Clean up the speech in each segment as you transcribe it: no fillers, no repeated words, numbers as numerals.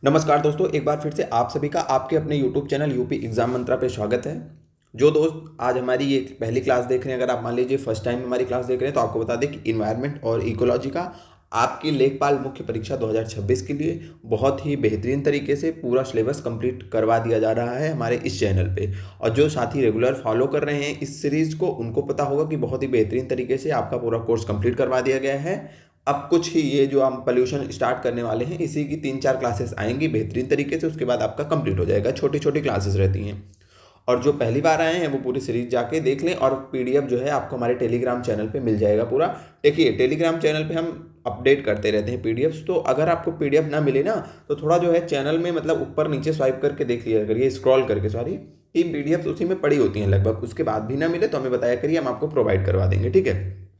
नमस्कार दोस्तों, एक बार फिर से आप सभी का आपके अपने YouTube चैनल यूपी एग्जाम मंत्रा पे स्वागत है। जो दोस्त आज हमारी ये पहली क्लास देख रहे हैं, अगर आप मान लीजिए फर्स्ट टाइम हमारी क्लास देख रहे हैं तो आपको बता दें कि इन्वायरमेंट और इकोलॉजी का आपकी लेखपाल मुख्य परीक्षा 2026 के लिए बहुत ही बेहतरीन तरीके से पूरा सिलेबस कंप्लीट करवा दिया जा रहा है हमारे इस चैनल पे। और जो साथी रेगुलर फॉलो कर रहे हैं इस सीरीज़ को, उनको पता होगा कि बहुत ही बेहतरीन तरीके से आपका पूरा कोर्स कंप्लीट करवा दिया गया है। अब कुछ ही ये जो हम पोल्यूशन स्टार्ट करने वाले हैं, इसी की 3-4 क्लासेस आएंगी बेहतरीन तरीके से, उसके बाद आपका कंप्लीट हो जाएगा। छोटी छोटी क्लासेस रहती हैं और जो पहली बार आए हैं वो पूरी सीरीज जाके देख लें। और पीडीएफ जो है आपको हमारे टेलीग्राम चैनल पे मिल जाएगा पूरा। देखिए, टेलीग्राम चैनल पे हम अपडेट करते रहते हैं पीडीएफ्स, तो अगर आपको पीडीएफ ना मिले ना तो थोड़ा जो है चैनल में मतलब ऊपर नीचे स्वाइप करके देख लिया करिए, स्क्रॉल करके, सॉरी, ये पीडीएफ उसी में पड़ी होती हैं लगभग। उसके बाद भी ना मिले तो हमें बताया करिए, हम आपको प्रोवाइड करवा देंगे, ठीक है।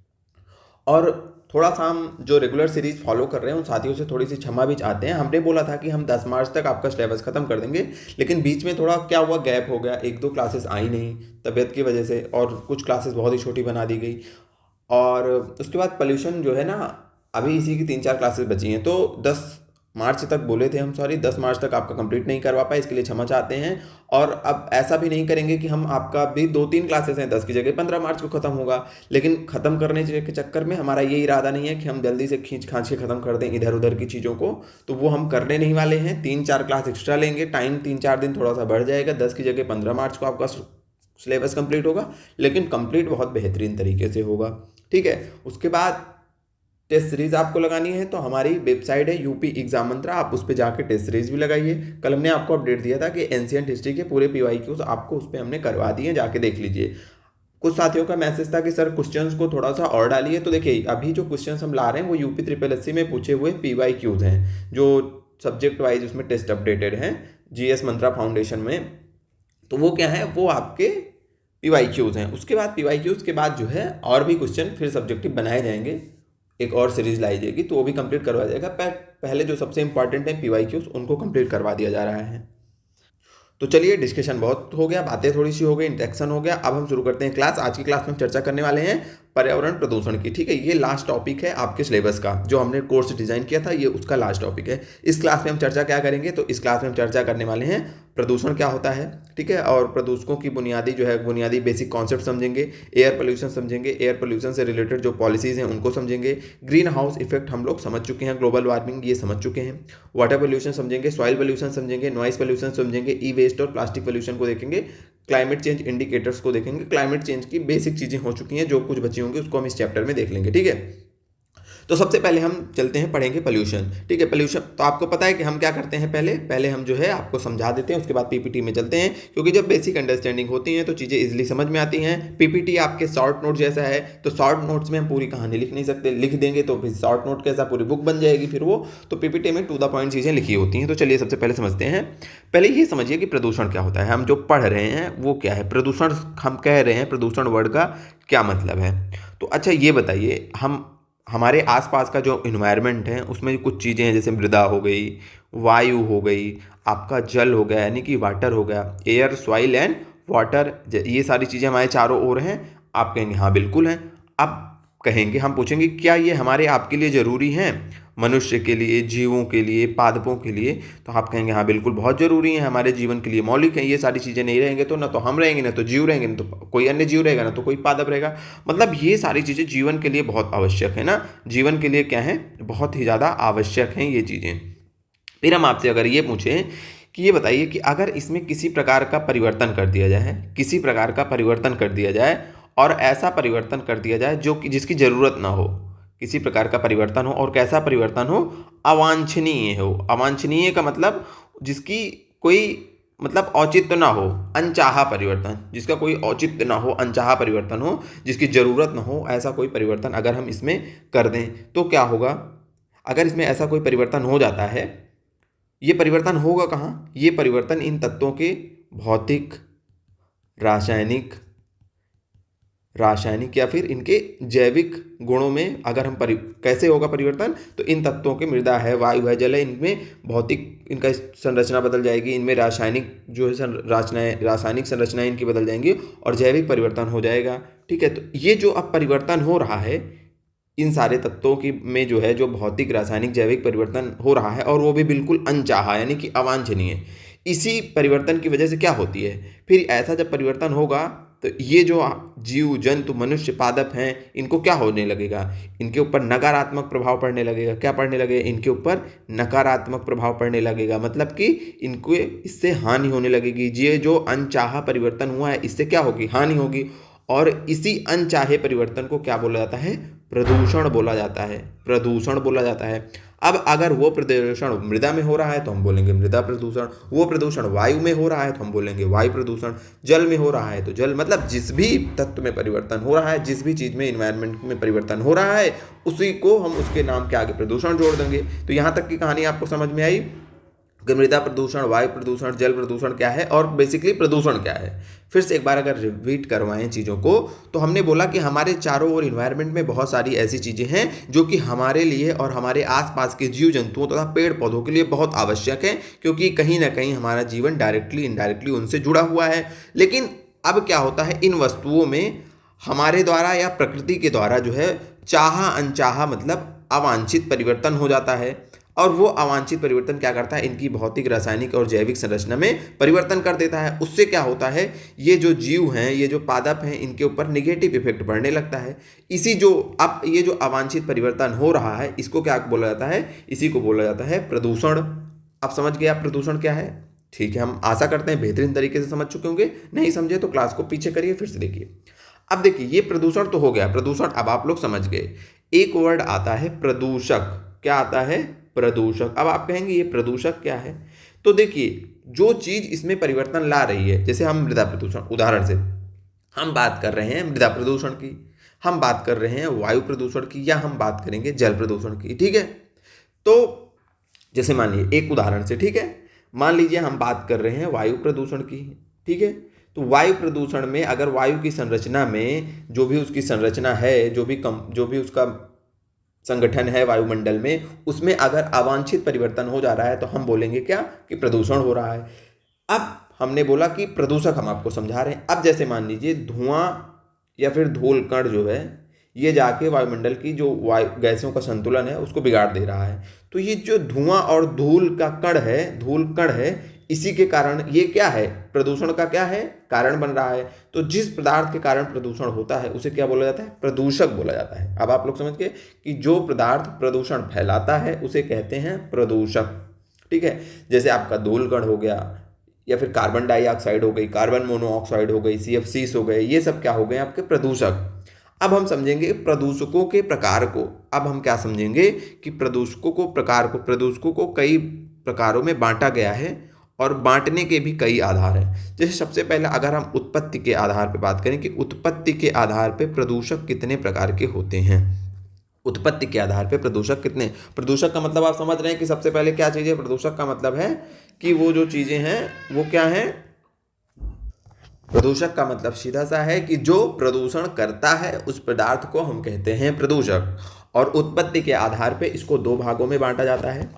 और थोड़ा सा हम जो रेगुलर सीरीज फॉलो कर रहे हैं उन साथियों से थोड़ी सी क्षमा भी चाहते हैं। हमने बोला था कि हम 10 मार्च तक आपका सिलेबस खत्म कर देंगे, लेकिन बीच में थोड़ा क्या हुआ, गैप हो गया, 1-2 क्लासेस आई नहीं तबीयत की वजह से, और कुछ क्लासेस बहुत ही छोटी बना दी गई। और उसके बाद पोल्यूशन जो है ना, अभी इसी की 3-4 क्लासेस बची हैं, तो 10 मार्च तक बोले थे हम, सॉरी 10 मार्च तक आपका कंप्लीट नहीं करवा पाए, इसके लिए क्षमा चाहते हैं। और अब ऐसा भी नहीं करेंगे कि हम आपका भी 2-3 क्लासेस हैं, 10 की जगह 15 मार्च को ख़त्म होगा, लेकिन ख़त्म करने के चक्कर में हमारा ये इरादा नहीं है कि हम जल्दी से खींच खांच के ख़त्म कर दें इधर उधर की चीज़ों को, तो वो हम करने नहीं वाले हैं। 3-4 क्लास एक्स्ट्रा लेंगे, टाइम 3-4 दिन थोड़ा सा बढ़ जाएगा, 10 की जगह 15 मार्च को आपका सिलेबस कंप्लीट होगा, लेकिन कंप्लीट बहुत बेहतरीन तरीके से होगा, ठीक है। उसके बाद टेस्ट सीरीज आपको लगानी है तो हमारी वेबसाइट है यूपी एग्जाम मंत्रा, आप उस पर जाके टेस्ट सीरीज भी लगाइए। कल हमने आपको अपडेट दिया था कि एंशियंट हिस्ट्री के पूरे पीवाईक्यूज आपको उस पर हमने करवा दिए, जाके देख लीजिए। कुछ साथियों का मैसेज था कि सर क्वेश्चंस को थोड़ा सा और डालिए, तो देखिए अभी जो क्वेश्चंस हम ला रहे हैं वो यूपी ट्रिपल एससी में पूछे हुए पीवाईक्यूज हैं, जो सब्जेक्ट वाइज उसमें टेस्ट अपडेटेड हैं जीएस मंत्रा फाउंडेशन में। तो वो क्या है, वो आपके पीवाईक्यूज हैं। उसके बाद पीवाईक्यूज के बाद जो है और भी क्वेश्चन फिर सब्जेक्टिव बनाए जाएंगे, एक और सीरीज लाई जाएगी, तो वो भी कंप्लीट करवा जाएगा। पहले जो सबसे इंपॉर्टेंट है पीवाईक्यूज, उनको कंप्लीट करवा दिया जा रहा है। तो चलिए, डिस्कशन बहुत हो गया, बातें थोड़ी सी हो गई, इंटरेक्शन हो गया, अब हम शुरू करते हैं क्लास। आज की क्लास में हम चर्चा करने वाले हैं पर्यावरण प्रदूषण की, ठीक है। ये लास्ट टॉपिक है आपके सिलेबस का, जो हमने कोर्स डिजाइन किया था ये उसका लास्ट टॉपिक है। इस क्लास में हम चर्चा क्या करेंगे, तो इस क्लास में हम चर्चा करने वाले हैं प्रदूषण क्या होता है, ठीक है। और प्रदूषकों की बुनियादी जो है बुनियादी बेसिक कॉन्सेप्ट समझेंगे, एयर पोल्यूशन समझेंगे, एयर पोल्यूशन से रिलेटेड जो पॉलिसीज़ हैं उनको समझेंगे, ग्रीन हाउस इफेक्ट हम लोग समझ चुके हैं, ग्लोबल वार्मिंग ये समझ चुके हैं, वाटर पोल्यूशन समझेंगे, सॉइल पोल्यूशन समझेंगे, नॉइस पोल्यूशन समझेंगे, ई वेस्ट और प्लास्टिक पोल्यूशन को देखेंगे, क्लाइमेट चेंज इंडिकेटर्स को देखेंगे। क्लाइमेट चेंज की बेसिक चीज़ें हो चुकी हैं, जो कुछ बची होंगी उसको हम इस चैप्टर में देख लेंगे, ठीक है। तो सबसे पहले हम चलते हैं, पढ़ेंगे पोल्यूशन, ठीक है। पोल्यूशन तो आपको पता है कि हम क्या करते हैं, पहले हम जो है आपको समझा देते हैं, उसके बाद पीपीटी में चलते हैं, क्योंकि जब बेसिक अंडरस्टैंडिंग होती है तो चीज़ें इजीली समझ में आती हैं। पीपीटी आपके शॉर्ट नोट जैसा है, तो शॉर्ट नोट्स में हम पूरी कहानी लिख नहीं सकते, लिख देंगे तो फिर शॉर्ट नोट कैसा पूरी बुक बन जाएगी फिर वो, तो पीपीटी में टू द पॉइंट चीज़ें लिखी होती हैं। तो चलिए सबसे पहले समझते हैं। पहले ये समझिए कि प्रदूषण क्या होता है, हम जो पढ़ रहे हैं वो क्या है। प्रदूषण हम कह रहे हैं, प्रदूषण वर्ड का क्या मतलब है। तो अच्छा ये बताइए, हम हमारे आसपास का जो इन्वायरमेंट है उसमें कुछ चीज़ें हैं, जैसे मृदा हो गई, वायु हो गई, आपका जल हो गया यानी कि वाटर हो गया, एयर सॉइल एंड वाटर, ये सारी चीज़ें हमारे चारों ओर हैं। आप कहेंगे हाँ बिल्कुल हैं। अब कहेंगे, हम पूछेंगे क्या ये हमारे आपके लिए ज़रूरी हैं, मनुष्य के लिए, जीवों के लिए, पादपों के लिए, तो आप कहेंगे हाँ बिल्कुल बहुत ज़रूरी है, हमारे जीवन के लिए मौलिक है। ये सारी चीज़ें नहीं रहेंगे तो ना तो हम रहेंगे, ना तो जीव रहेंगे, ना तो कोई अन्य जीव रहेगा, ना तो कोई पादप रहेगा। मतलब ये सारी चीज़ें जीवन के लिए बहुत आवश्यक है ना, जीवन के लिए क्या है, बहुत ही ज़्यादा आवश्यक हैं ये चीज़ें। फिर हम आपसे अगर ये पूछें कि ये बताइए कि अगर इसमें किसी प्रकार का परिवर्तन कर दिया जाए, किसी प्रकार का परिवर्तन कर दिया जाए, और ऐसा परिवर्तन कर दिया जाए जो कि जिसकी ज़रूरत ना हो, किसी प्रकार का परिवर्तन हो और कैसा परिवर्तन हो, अवांछनीय हो। अवांछनीय का मतलब जिसकी कोई मतलब औचित्य ना हो, अनचाहा परिवर्तन, जिसका कोई औचित्य ना हो, अनचाहा परिवर्तन हो, जिसकी ज़रूरत ना हो, ऐसा कोई परिवर्तन अगर हम इसमें कर दें तो क्या होगा। अगर इसमें ऐसा कोई परिवर्तन हो जाता है, ये परिवर्तन होगा कहाँ, ये परिवर्तन इन तत्वों के भौतिक, रासायनिक रासायनिक या फिर इनके जैविक गुणों में अगर हम कैसे होगा परिवर्तन, तो इन तत्वों के मृदा है, वायु है, जल है, इनमें भौतिक इनका संरचना बदल जाएगी, इनमें रासायनिक जो है रासायनिक संरचनाएं इनकी बदल जाएंगी और जैविक परिवर्तन हो जाएगा, ठीक है। तो ये जो अब परिवर्तन हो रहा है इन सारे तत्वों की में जो है जो भौतिक रासायनिक जैविक परिवर्तन हो रहा है और वो भी बिल्कुल अनचाहा यानी कि अवांछनीय। इसी परिवर्तन की वजह से क्या होती है, फिर ऐसा जब परिवर्तन होगा तो ये जो जीव जंतु मनुष्य पादप हैं इनको क्या होने लगेगा, इनके ऊपर नकारात्मक प्रभाव पड़ने लगेगा। क्या पड़ने लगेगा, इनके ऊपर नकारात्मक प्रभाव पड़ने लगेगा, मतलब कि इनको इससे हानि होने लगेगी। ये जो अनचाहा परिवर्तन हुआ है इससे क्या होगी, हानि होगी। और इसी अनचाहे परिवर्तन को क्या बोला जाता है, प्रदूषण बोला जाता है, प्रदूषण बोला जाता है। अब अगर वो प्रदूषण मृदा में हो रहा है तो हम बोलेंगे मृदा प्रदूषण, वो प्रदूषण वायु में हो रहा है तो हम बोलेंगे वायु प्रदूषण, जल में हो रहा है तो जल, मतलब जिस भी तत्व में परिवर्तन हो रहा है, जिस भी चीज़ में इन्वायरमेंट में परिवर्तन हो रहा है उसी को हम उसके नाम के आगे प्रदूषण जोड़ देंगे। तो यहाँ तक की कहानी आपको समझ में आई कि मृदा प्रदूषण, वायु प्रदूषण, जल प्रदूषण क्या है और बेसिकली प्रदूषण क्या है। फिर से एक बार अगर रिपीट करवाएं चीज़ों को, तो हमने बोला कि हमारे चारों ओर इन्वायरमेंट में बहुत सारी ऐसी चीज़ें हैं जो कि हमारे लिए और हमारे आसपास के जीव जंतुओं तथा पेड़ पौधों के लिए बहुत आवश्यक है, क्योंकि कहीं ना कहीं हमारा जीवन डायरेक्टली इनडायरेक्टली उनसे जुड़ा हुआ है। लेकिन अब क्या होता है, इन वस्तुओं में हमारे द्वारा या प्रकृति के द्वारा जो है चाहा अनचाहा मतलब अवांछित परिवर्तन हो जाता है। और वो अवांछित परिवर्तन क्या करता है, इनकी भौतिक रासायनिक और जैविक संरचना में परिवर्तन कर देता है। उससे क्या होता है, ये जो जीव हैं, ये जो पादप हैं, इनके ऊपर निगेटिव इफेक्ट पड़ने लगता है। इसी जो अब ये जो अवांछित परिवर्तन हो रहा है इसको क्या बोला जाता है, इसी को बोला जाता है प्रदूषण। आप समझ गए आप प्रदूषण क्या है। ठीक है, हम आशा करते हैं बेहतरीन तरीके से समझ चुके होंगे। नहीं समझे तो क्लास को पीछे करिए, फिर से देखिए। अब देखिए ये प्रदूषण तो हो गया, प्रदूषण अब आप लोग समझ गए। एक वर्ड आता है प्रदूषक। क्या आता है, प्रदूषक। अब आप कहेंगे ये प्रदूषक क्या है, तो देखिए जो चीज इसमें परिवर्तन ला रही है, जैसे हम मृदा प्रदूषण, उदाहरण से हम बात कर रहे हैं मृदा प्रदूषण की, हम बात कर रहे हैं वायु प्रदूषण की, या हम बात करेंगे जल प्रदूषण की। ठीक है, तो जैसे मान लीजिए एक उदाहरण से, ठीक है, मान लीजिए हम बात कर रहे हैं वायु प्रदूषण की। ठीक है, तो वायु प्रदूषण में अगर वायु की संरचना में जो भी उसकी संरचना है, जो भी उसका संगठन है वायुमंडल में, उसमें अगर अवांछित परिवर्तन हो जा रहा है तो हम बोलेंगे क्या, कि प्रदूषण हो रहा है। अब हमने बोला कि प्रदूषक हम आपको समझा रहे हैं। अब जैसे मान लीजिए धुआं या फिर धूल कण जो है ये जाके वायुमंडल की जो वायु गैसों का संतुलन है उसको बिगाड़ दे रहा है। तो ये जो धुआं और धूल का कण है, धूल कण है, इसी के कारण ये क्या है, प्रदूषण का क्या है, कारण बन रहा है। तो जिस पदार्थ के कारण प्रदूषण होता है उसे क्या बोला जाता है, प्रदूषक बोला जाता है। अब आप लोग समझ गए कि जो पदार्थ प्रदूषण फैलाता है उसे कहते हैं प्रदूषक। ठीक है, जैसे आपका धूल कण हो गया, या फिर कार्बन डाइऑक्साइड हो गई, कार्बन मोनोऑक्साइड हो गई, CFCs हो गए, ये सब क्या हो गए आपके प्रदूषक। अब हम समझेंगे प्रदूषकों के प्रकार को। अब हम क्या समझेंगे कि प्रदूषकों को प्रकार को, प्रदूषकों को कई प्रकारों में बांटा गया है और बांटने के भी कई आधार हैं। जैसे सबसे पहले अगर हम उत्पत्ति के आधार पर बात करें कि उत्पत्ति के आधार पर प्रदूषक कितने प्रकार के होते हैं। उत्पत्ति के आधार पर प्रदूषक कितने, प्रदूषक का मतलब आप समझ रहे हैं कि सबसे पहले क्या चीज़ है, प्रदूषक का मतलब है कि वो जो चीज़ें हैं वो क्या हैं। प्रदूषक का मतलब सीधा सा है कि जो प्रदूषण करता है उस पदार्थ को हम कहते हैं प्रदूषक। और उत्पत्ति के आधार पे इसको दो भागों में बांटा जाता है।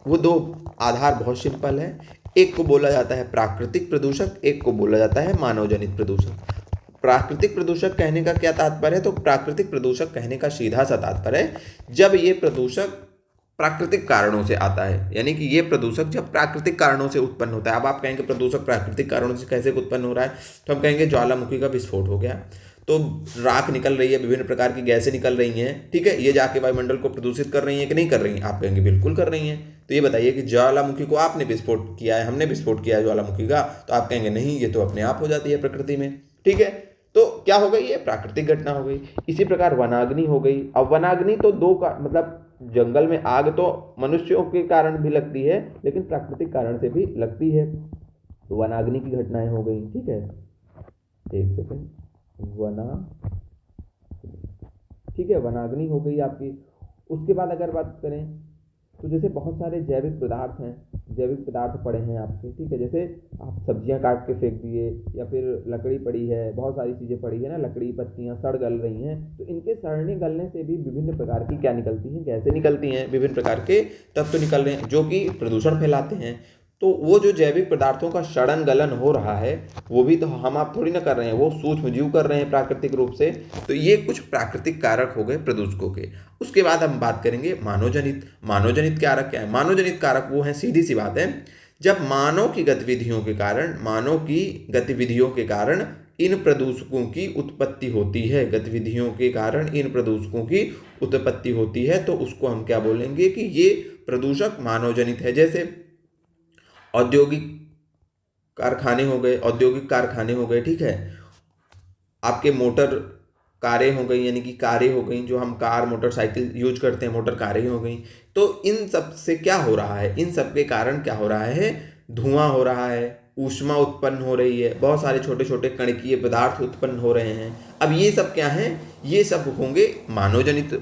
वो दो आधार बहुत सिंपल है, एक को बोला जाता है प्राकृतिक प्रदूषक, एक को बोला जाता है मानव जनित प्रदूषक। प्राकृतिक प्रदूषक कहने का क्या तात्पर्य है, तो प्राकृतिक प्रदूषक कहने का सीधा सा तात्पर्य है जब ये प्रदूषक प्राकृतिक कारणों से आता है, यानी कि ये प्रदूषक जब प्राकृतिक कारणों से उत्पन्न होता है। अब आप कहेंगे प्रदूषक प्राकृतिक कारणों से कैसे उत्पन्न हो रहा है, तो हम कहेंगे ज्वालामुखी का विस्फोट हो गया तो राख निकल रही है, विभिन्न प्रकार की गैसें निकल रही हैं। ठीक है, ये जाके वायुमंडल को प्रदूषित कर रही हैं कि नहीं कर रही हैं, आप कहेंगे बिल्कुल कर रही हैं। तो ये बताइए कि ज्वालामुखी को आपने विस्फोट किया है, हमने विस्फोट किया है ज्वालामुखी का, तो आप कहेंगे नहीं, ये तो अपने आप हो जाती है प्रकृति में। ठीक है, तो क्या हो गई, ये प्राकृतिक घटना हो गई। इसी प्रकार वनाग्नि हो गई। अब वनाग्नि तो दो का मतलब जंगल में आग तो मनुष्यों के कारण भी लगती है लेकिन प्राकृतिक कारण से भी लगती है, तो वनाग्नि की घटनाएं हो गई। ठीक है, एक सेकंड, वना, ठीक है, वनाग्नि हो गई आपकी। उसके बाद अगर बात करें तो जैसे बहुत सारे जैविक पदार्थ हैं, जैविक पदार्थ पड़े हैं आपके। ठीक है, जैसे आप सब्जियां काट के फेंक दिए, या फिर लकड़ी पड़ी है, बहुत सारी चीज़ें पड़ी है ना, लकड़ी पत्तियां सड़ गल रही हैं, तो इनके सड़ने गलने से भी विभिन्न प्रकार की क्या निकलती हैं, गैसें निकलती हैं, विभिन्न प्रकार के तत्व निकल रहे हैं जो कि प्रदूषण फैलाते हैं। तो वो जो जैविक पदार्थों का सड़न गलन हो रहा है वो भी तो हम आप थोड़ी ना कर रहे हैं, वो सूक्ष्म जीव कर रहे हैं प्राकृतिक रूप से। तो ये कुछ प्राकृतिक कारक हो गए प्रदूषकों के। उसके बाद हम बात करेंगे मानवजनित। मानवजनित कारक क्या है? मानवजनित कारक वो है, सीधी सी बात है, जब मानव की गतिविधियों के कारण इन प्रदूषकों की उत्पत्ति होती है, गतिविधियों के कारण इन प्रदूषकों की उत्पत्ति होती है, तो उसको हम क्या बोलेंगे कि ये प्रदूषक मानवजनित है। जैसे औद्योगिक औद्योगिक कारखाने हो गए, ठीक है, आपके मोटर कारें हो गई, यानी कि कारें हो गई, जो हम कार मोटरसाइकिल यूज करते हैं, मोटर कारें हो गई। तो इन सब से क्या हो रहा है? इन सब के कारण क्या हो रहा है? धुआं हो रहा है, ऊष्मा उत्पन्न हो रही है, बहुत सारे छोटे छोटे कणकीय पदार्थ उत्पन्न हो रहे हैं। अब ये सब क्या है? ये सब होंगे मानवजनित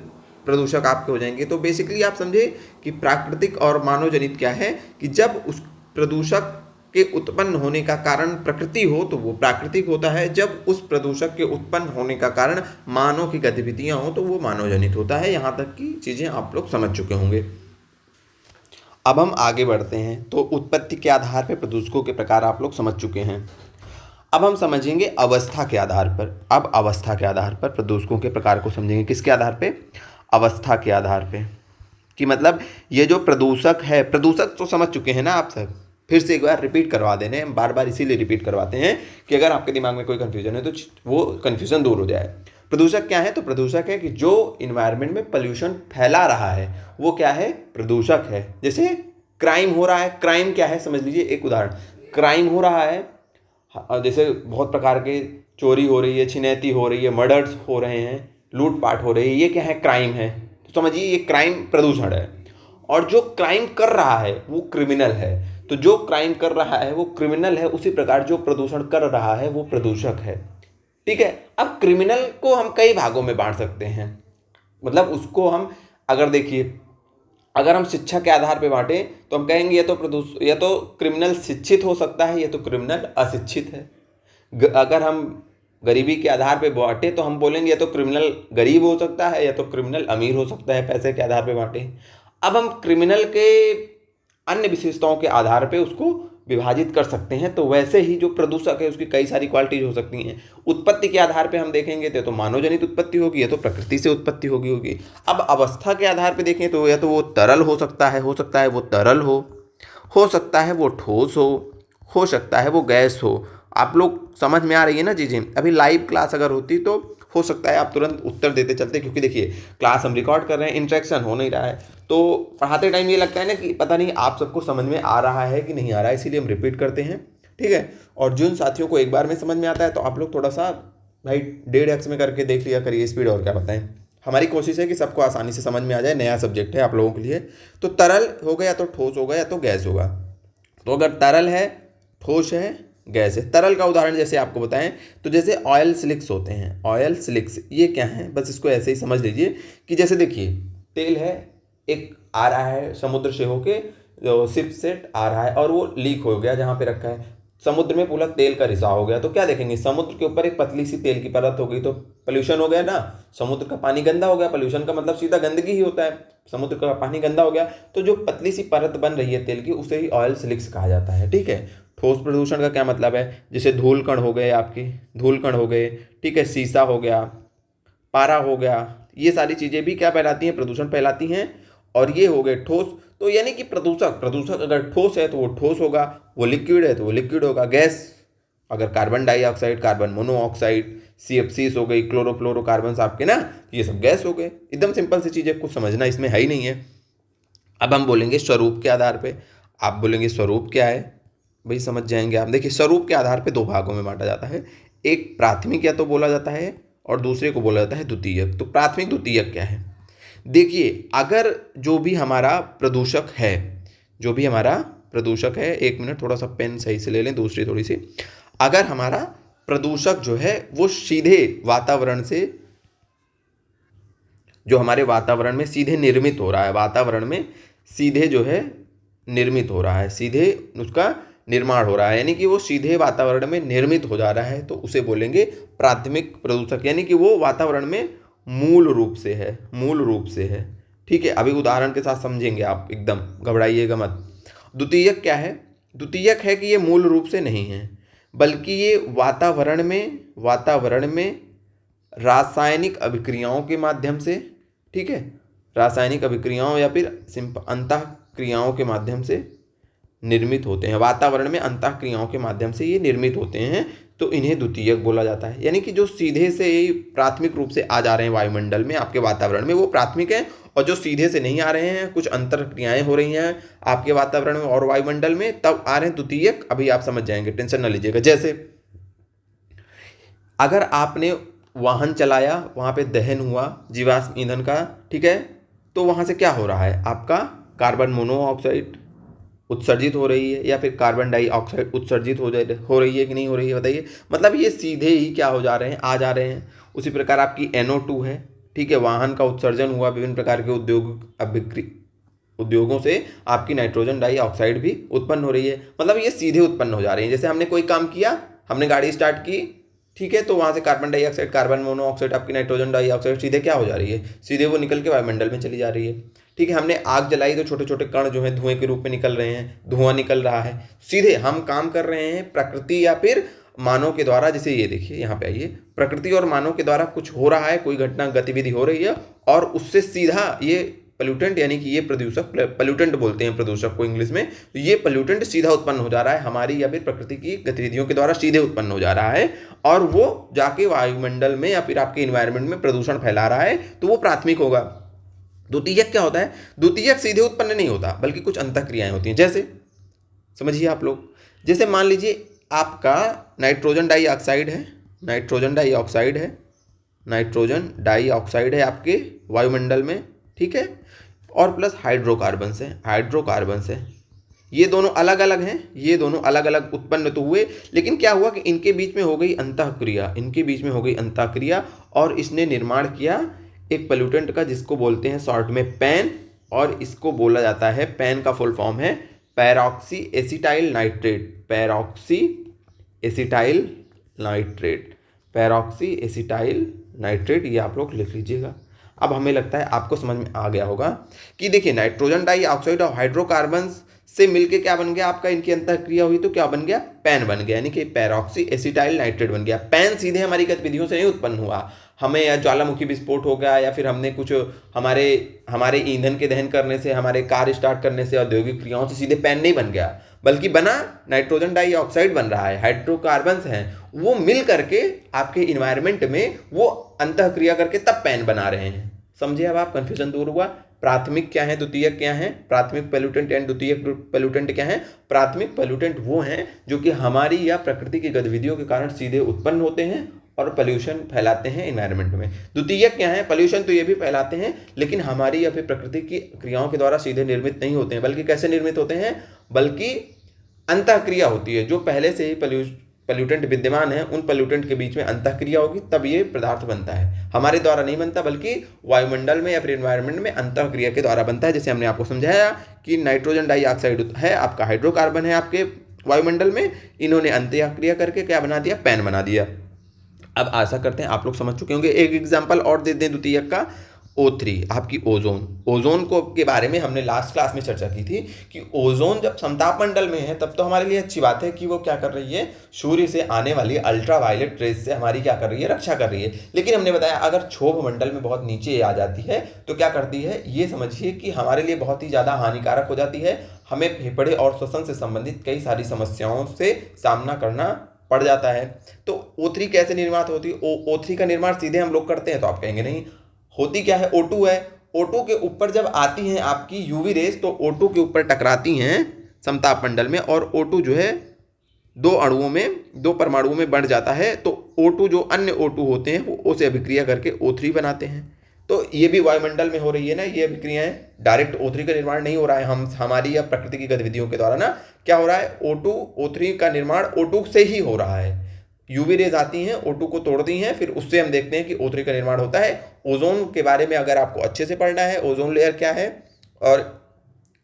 प्रदूषक आपके हो जाएंगे। तो बेसिकली आप समझे कि प्राकृतिक और मानवजनित क्या है, कि जब उस प्रदूषक के उत्पन्न होने का कारण प्रकृति हो तो वो प्राकृतिक होता है, जब उस प्रदूषक के उत्पन्न होने का कारण मानव की गतिविधियां हो तो वो मानवजनित होता है। यहाँ तक की चीज़ें आप लोग समझ चुके होंगे। अब हम आगे बढ़ते हैं। तो उत्पत्ति के आधार पर प्रदूषकों के प्रकार आप लोग समझ चुके हैं। अब हम समझेंगे अवस्था के आधार पर। अब अवस्था के आधार पर प्रदूषकों के प्रकार को समझेंगे। किसके आधार पे? अवस्था के आधार पे। कि मतलब ये जो प्रदूषक है, प्रदूषक तो समझ चुके हैं ना आप सब, फिर से एक बार रिपीट करवा देने हैं, बार बार इसीलिए रिपीट करवाते हैं कि अगर आपके दिमाग में कोई कन्फ्यूजन है तो वो कन्फ्यूजन दूर हो जाए। प्रदूषक क्या है? तो प्रदूषक है कि जो इन्वायरमेंट में पोल्यूशन फैला रहा है वो क्या है? प्रदूषक है। जैसे क्राइम हो रहा है, क्राइम क्या है समझ लीजिए, एक उदाहरण, क्राइम हो रहा है, जैसे बहुत प्रकार के चोरी हो रही है, छिनैती हो रही है, मर्डर्स हो रहे हैं, लूटपाट हो रही है, ये क्या है? क्राइम है। तो समझिए ये क्राइम प्रदूषण है। और जो क्राइम कर रहा है वो क्रिमिनल है। तो जो क्राइम कर रहा है वो क्रिमिनल है, उसी प्रकार जो प्रदूषण कर रहा है वो प्रदूषक है। ठीक है। अब क्रिमिनल को हम कई भागों में बांट सकते हैं, मतलब उसको हम अगर देखिए, अगर हम शिक्षा के आधार पे बांटें तो हम कहेंगे या तो क्रिमिनल शिक्षित हो सकता है, या तो क्रिमिनल अशिक्षित है। अगर हम गरीबी के आधार पे बांटें तो हम बोलेंगे या तो क्रिमिनल गरीब हो सकता है या तो क्रिमिनल अमीर हो सकता है, पैसे के आधार पे बांटें। अब हम क्रिमिनल के अन्य विशेषताओं के आधार पे उसको विभाजित कर सकते हैं। तो वैसे ही जो प्रदूषक है उसकी कई सारी क्वालिटीज हो सकती हैं। उत्पत्ति के आधार पे हम देखेंगे तो मानवजनित उत्पत्ति होगी, या तो प्रकृति से उत्पत्ति होगी। अब अवस्था के आधार पे देखें तो या तो वो तरल हो सकता है वो तरल हो सकता है वो ठोस हो सकता है वो गैस हो। आप लोग समझ में आ रही है ना चीज़ें? अभी लाइव क्लास अगर होती तो हो सकता है आप तुरंत उत्तर देते चलते, क्योंकि देखिए क्लास हम रिकॉर्ड कर रहे हैं, इंटरेक्शन हो नहीं रहा है, तो पढ़ाते टाइम ये लगता है ना कि पता नहीं आप सबको समझ में आ रहा है कि नहीं आ रहा है, इसीलिए हम रिपीट करते हैं। ठीक है। और जिन साथियों को एक बार में समझ में आता है तो आप लोग थोड़ा सा भाई 1.5x में करके देख लिया करिए स्पीड, और क्या बताएं। हमारी कोशिश है कि सबको आसानी से समझ में आ जाए, नया सब्जेक्ट है आप लोगों के लिए। तो तरल होगा या तो ठोस होगा या तो गैस होगा। तो अगर तरल है, ठोस है, गैस है। तरल का उदाहरण जैसे आपको बताएं तो जैसे ऑयल स्लिक्स होते हैं। ऑयल स्लिक्स ये क्या है, बस इसको ऐसे ही समझ लीजिए कि जैसे देखिए तेल है, एक आ रहा है समुद्र से होके, शिप से आ रहा है और वो लीक हो गया जहाँ पे रखा है, समुद्र में पूरा तेल का रिसाव हो गया। तो क्या देखेंगे, समुद्र के ऊपर एक पतली सी तेल की परत हो गई, तो पोल्यूशन हो गया ना, समुद्र का पानी गंदा हो गया। पोल्यूशन का मतलब सीधा गंदगी ही होता है, समुद्र का पानी गंदा हो गया। तो जो पतली सी परत बन रही है तेल की उसे ही ऑयल स्लिक्स कहा जाता है। ठीक है। ठोस प्रदूषण का क्या मतलब है, जैसे धूल कण हो गए, आपके धूल कण हो गए, ठीक है, शीशा हो गया, पारा हो गया, ये सारी चीज़ें भी क्या फैलाती हैं, प्रदूषण फैलाती हैं। और ये हो गए ठोस। तो यानी कि प्रदूषक अगर ठोस है तो वो ठोस होगा, वो लिक्विड है तो वो लिक्विड होगा। गैस अगर carbon dioxide, carbon monoxide, CFCs हो गई, क्लोरोफ्लोरोकार्बन्स आपके ना, ये सब गैस हो गए। एकदम सिंपल सी चीज़ें, कुछ समझना इसमें है ही नहीं है। अब हम बोलेंगे स्वरूप के आधार पे। आप बोलेंगे स्वरूप क्या है, भाई समझ जाएंगे आप। देखिए स्वरूप के आधार पे दो भागों में बांटा जाता है, एक प्राथमिक या तो बोला जाता है और दूसरे को बोला जाता है द्वितीयक। तो प्राथमिक द्वितीयक क्या है, देखिए अगर जो भी हमारा प्रदूषक है, एक मिनट थोड़ा सा पेन सही से ले लें, दूसरी थोड़ी सी। अगर हमारा प्रदूषक जो है वो सीधे वातावरण से, जो हमारे वातावरण में सीधे निर्मित हो रहा है, वातावरण में सीधे जो है निर्मित हो रहा है, सीधे उसका निर्माण हो रहा है, यानी कि वो सीधे वातावरण में निर्मित हो जा रहा है, तो उसे बोलेंगे प्राथमिक प्रदूषक, यानी कि वो वातावरण में मूल रूप से है। ठीक है। अभी उदाहरण के साथ समझेंगे आप, एकदम घबराइएगा मत। द्वितीयक क्या है, द्वितीयक है कि ये मूल रूप से नहीं है, बल्कि ये वातावरण में रासायनिक अभिक्रियाओं के माध्यम से, ठीक है, रासायनिक अभिक्रियाओं या फिर अंतः क्रियाओं के माध्यम से निर्मित होते हैं। वातावरण में अंतः क्रियाओं के माध्यम से ये निर्मित होते हैं, तो इन्हें द्वितीयक बोला जाता है। यानी कि जो सीधे से ही प्राथमिक रूप से आ जा रहे हैं वायुमंडल में, आपके वातावरण में, वो प्राथमिक है, और जो सीधे से नहीं आ रहे हैं, कुछ अंतर क्रियाएं हो रही हैं आपके वातावरण में और वायुमंडल में, तब आ रहे हैं द्वितीयक। अभी आप समझ जाएंगे, टेंशन न लीजिएगा। जैसे अगर आपने वाहन चलाया, वहाँ पे दहन हुआ जीवाश्म ईंधन का, ठीक है, तो वहाँ से क्या हो रहा है, आपका कार्बन मोनोऑक्साइड उत्सर्जित हो रही है, या फिर कार्बन डाइऑक्साइड उत्सर्जित हो रही है कि नहीं हो रही है, बताइए। मतलब ये सीधे ही क्या हो जा रहे हैं, आ जा रहे हैं। उसी प्रकार आपकी NO2 है, ठीक है, वाहन का उत्सर्जन हुआ विभिन्न प्रकार के उद्योगों से, आपकी नाइट्रोजन डाइऑक्साइड भी उत्पन्न हो रही है। मतलब ये सीधे उत्पन्न हो जा रही है। जैसे हमने कोई काम किया, हमने गाड़ी स्टार्ट की, ठीक है, तो वहाँ से कार्बन डाइऑक्साइड, कार्बन मोनोऑक्साइड, आपकी नाइट्रोजन डाइऑक्साइड सीधे क्या हो जा रही है, सीधे वो निकल के वायुमंडल में चली जा रही है। ठीक है, हमने आग जलाई तो छोटे छोटे कण जो है धुएं के रूप में निकल रहे हैं, धुआं निकल रहा है। सीधे हम काम कर रहे हैं प्रकृति या फिर मानव के द्वारा। जैसे ये देखिए, यहाँ पे आइए, प्रकृति और मानव के द्वारा कुछ हो रहा है, कोई घटना गतिविधि हो रही है, और उससे सीधा ये पोल्यूटेंट, यानी कि ये प्रदूषक, पोल्यूटेंट बोलते हैं प्रदूषक को इंग्लिश में, तो ये पोल्यूटेंट सीधा उत्पन्न हो जा रहा है हमारी या फिर प्रकृति की गतिविधियों के द्वारा, सीधे उत्पन्न हो जा रहा है, और वो जाके वायुमंडल में या फिर आपके इन्वायरमेंट में प्रदूषण फैला रहा है, तो वो प्राथमिक होगा। द्वितीयक क्या होता है, द्वितीयक सीधे उत्पन्न नहीं होता, बल्कि कुछ अंतःक्रियाएं होती हैं। जैसे समझिए आप लोग, जैसे मान लीजिए आपका नाइट्रोजन डाइऑक्साइड है, नाइट्रोजन डाइऑक्साइड है, नाइट्रोजन डाइऑक्साइड है आपके वायुमंडल में, ठीक है, और प्लस हाइड्रोकार्बन्स है, हाइड्रोकार्बन्स है। ये दोनों अलग अलग हैं, ये दोनों अलग अलग उत्पन्न तो हुए, लेकिन क्या हुआ कि इनके बीच में हो गई अंतःक्रिया, इनके बीच में हो गई अंतःक्रिया, और इसने निर्माण किया एक पोल्यूटेंट का, जिसको बोलते हैं शॉर्ट में पैन, और इसको बोला जाता है, पैन का फुल फॉर्म है peroxy acetyl nitrate, peroxy acetyl nitrate, peroxy acetyl nitrate, ये आप लोग लिख लीजिएगा। अब हमें लगता है आपको समझ में आ गया होगा कि देखिए, नाइट्रोजन डाइऑक्साइड और हाइड्रोकार्बन्स से मिलके क्या बन गया आपका, इनकी अंतःक्रिया हुई तो क्या बन गया, पैन बन गया, यानी कि पैरॉक्सी एसिटाइल नाइट्रेट बन गया। पैन सीधे हमारी गतिविधियों से नहीं उत्पन्न हुआ, हमें या ज्वालामुखी विस्फोट हो गया, या फिर हमने कुछ हमारे ईंधन के दहन करने से, हमारे कार स्टार्ट करने से, औद्योगिक क्रियाओं से सीधे पैन नहीं बन गया, बल्कि बना नाइट्रोजन डाइऑक्साइड बन रहा है, हाइड्रोकार्बन्स हैं, वो मिल करके आपके इन्वायरमेंट में वो अंतःक्रिया करके तब पैन बना रहे हैं। समझे, अब आप कंफ्यूजन दूर हुआ। प्राथमिक क्या है, द्वितीयक क्या है, प्राथमिक पोल्यूटेंट एंड द्वितीयक पोल्यूटेंट क्या है। प्राथमिक पोल्यूटेंट वो हैं जो कि हमारी या प्रकृति की गतिविधियों के कारण सीधे उत्पन्न होते हैं और पोल्यूशन फैलाते हैं इन्वायरमेंट में। द्वितीयक क्या है, पोल्यूशन तो ये भी फैलाते हैं, लेकिन हमारी या फिर प्रकृति की क्रियाओं के द्वारा सीधे निर्मित नहीं होते हैं, बल्कि कैसे निर्मित होते हैं, बल्कि अंतःक्रिया होती है। जो पहले से ही पोल्यूटेंट विद्यमान है, उन पोल्यूटेंट के बीच में अंतःक्रिया होगी, तब ये पदार्थ बनता है। हमारे द्वारा नहीं बनता, बल्कि वायुमंडल में या फिर एनवायरनमेंट में अंतःक्रिया के द्वारा बनता है। जैसे हमने आपको समझाया कि नाइट्रोजन डाइऑक्साइड है आपका, हाइड्रोकार्बन है आपके वायुमंडल में, इन्होंने अंतःक्रिया करके क्या बना दिया, पैन बना दिया। अब आशा करते हैं आप लोग समझ चुके होंगे। एक एग्जाम्पल और दे दें द्वितीयक का, O3 आपकी ओजोन को के बारे में हमने लास्ट क्लास में चर्चा की थी कि ओजोन जब समताप मंडल में है तब तो हमारे लिए अच्छी बात है कि वो क्या कर रही है, सूर्य से आने वाली अल्ट्रावायलेट रेज से हमारी क्या कर रही है, रक्षा कर रही है। लेकिन हमने बताया अगर क्षोभ मंडल में बहुत नीचे आ जाती है तो क्या करती है, ये समझिए कि हमारे लिए बहुत ही ज़्यादा हानिकारक हो जाती है, हमें फेफड़े और श्वसन से संबंधित कई सारी समस्याओं से सामना करना पड़ जाता है। तो O3 कैसे निर्माण होती है, O3 का निर्माण सीधे हम लोग करते हैं, तो आप कहेंगे नहीं, होती क्या है, O2 है। O2 के ऊपर जब आती हैं आपकी यूवी रेस तो O2 के ऊपर टकराती हैं समताप मंडल में, और O2 जो है दो परमाणुओं में बढ़ जाता है। तो O2 जो अन्य O2 होते हैं वो O से अभिक्रिया करके O3 बनाते हैं। तो ये भी वायुमंडल में हो रही है ना, ये अभिक्रियाएं, डायरेक्ट O3 का निर्माण नहीं हो रहा है, हमारी या प्रकृति की गतिविधियों के द्वारा ना क्या हो रहा है, O3 का निर्माण O2 से ही हो रहा है। यूवी रेज आती हैं, O2 को तोड़ती हैं, फिर उससे हम देखते हैं कि O3 का निर्माण होता है। ओजोन के बारे में अगर आपको अच्छे से पढ़ना है, ओजोन लेयर क्या है और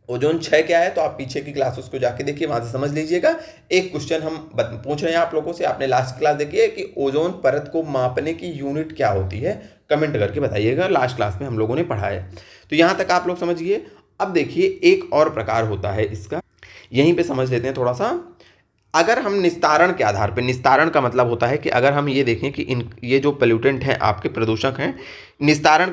ओजोन क्षय क्या है, तो आप पीछे की क्लासेस को जाके देखिए, वहां से समझ लीजिएगा। एक क्वेश्चन हम पूछ रहे हैं आप लोगों से, आपने लास्ट क्लास देखी है कि ओजोन परत को मापने की यूनिट क्या होती है, कमेंट करके बताइएगा। लास्ट क्लास में हम लोगों ने पढ़ा है, तो यहाँ तक आप लोग समझिए। अब देखिए एक और प्रकार होता है इसका, यहीं पे समझ लेते हैं थोड़ा सा। अगर हम निस्तारण के आधार पे, निस्तारण का मतलब होता है कि अगर हम ये देखें कि ये जो पोल्यूटेंट हैं, आपके प्रदूषक हैं, निस्तारण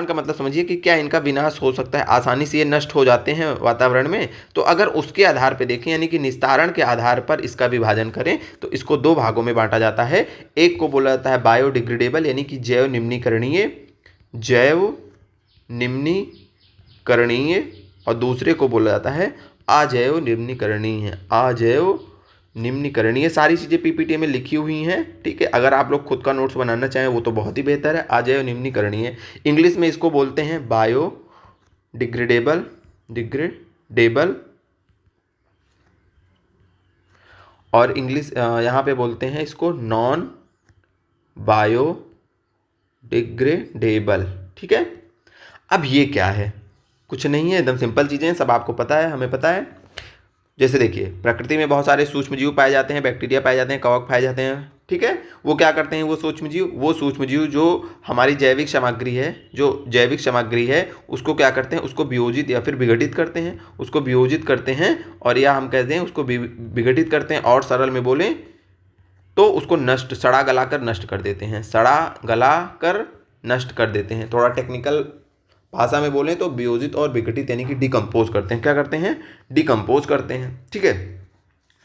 का मतलब समझिए कि क्या इनका विनाश हो सकता है, आसानी से ये नष्ट हो जाते हैं वातावरण में। तो अगर उसके आधार पे देखें, यानी कि निस्तारण के आधार पर इसका विभाजन करें, तो इसको दो भागों में बांटा जाता है। एक को बोला जाता है बायोडिग्रेडेबल, यानी कि जैव निम्नीकरणीय, और दूसरे को बोला जाता है अजैव निम्नीकरणीय। सारी चीज़ें पीपीटी में लिखी हुई हैं, ठीक है। अगर आप लोग खुद का नोट्स बनाना चाहें वो तो बहुत ही बेहतर है। अजैव निम्नीकरणीय, इंग्लिश में इसको बोलते हैं डिग्रेडेबल, और इंग्लिश यहाँ पे बोलते हैं इसको नॉन बायोडिग्रेडेबल, ठीक है। अब ये क्या है, कुछ नहीं है, एकदम सिंपल चीज़ें हैं, सब आपको पता है, हमें पता है। जैसे देखिए, प्रकृति में बहुत सारे सूक्ष्मजीव पाए जाते हैं, बैक्टीरिया पाए जाते हैं, कवक पाए जाते हैं, ठीक है। वो क्या करते हैं, वो सूक्ष्मजीव जो हमारी जैविक सामग्री है उसको क्या करते हैं, उसको वियोजित या फिर विघटित करते हैं, और या हम कहते हैं उसको विघटित करते हैं, और सरल में बोलें तो उसको सड़ा गलाकर नष्ट कर देते हैं। थोड़ा टेक्निकल भाषा में बोलें तो वियोजित और विघटित, यानी कि डिकम्पोज करते हैं। क्या करते हैं, डिकम्पोज करते हैं, ठीक है।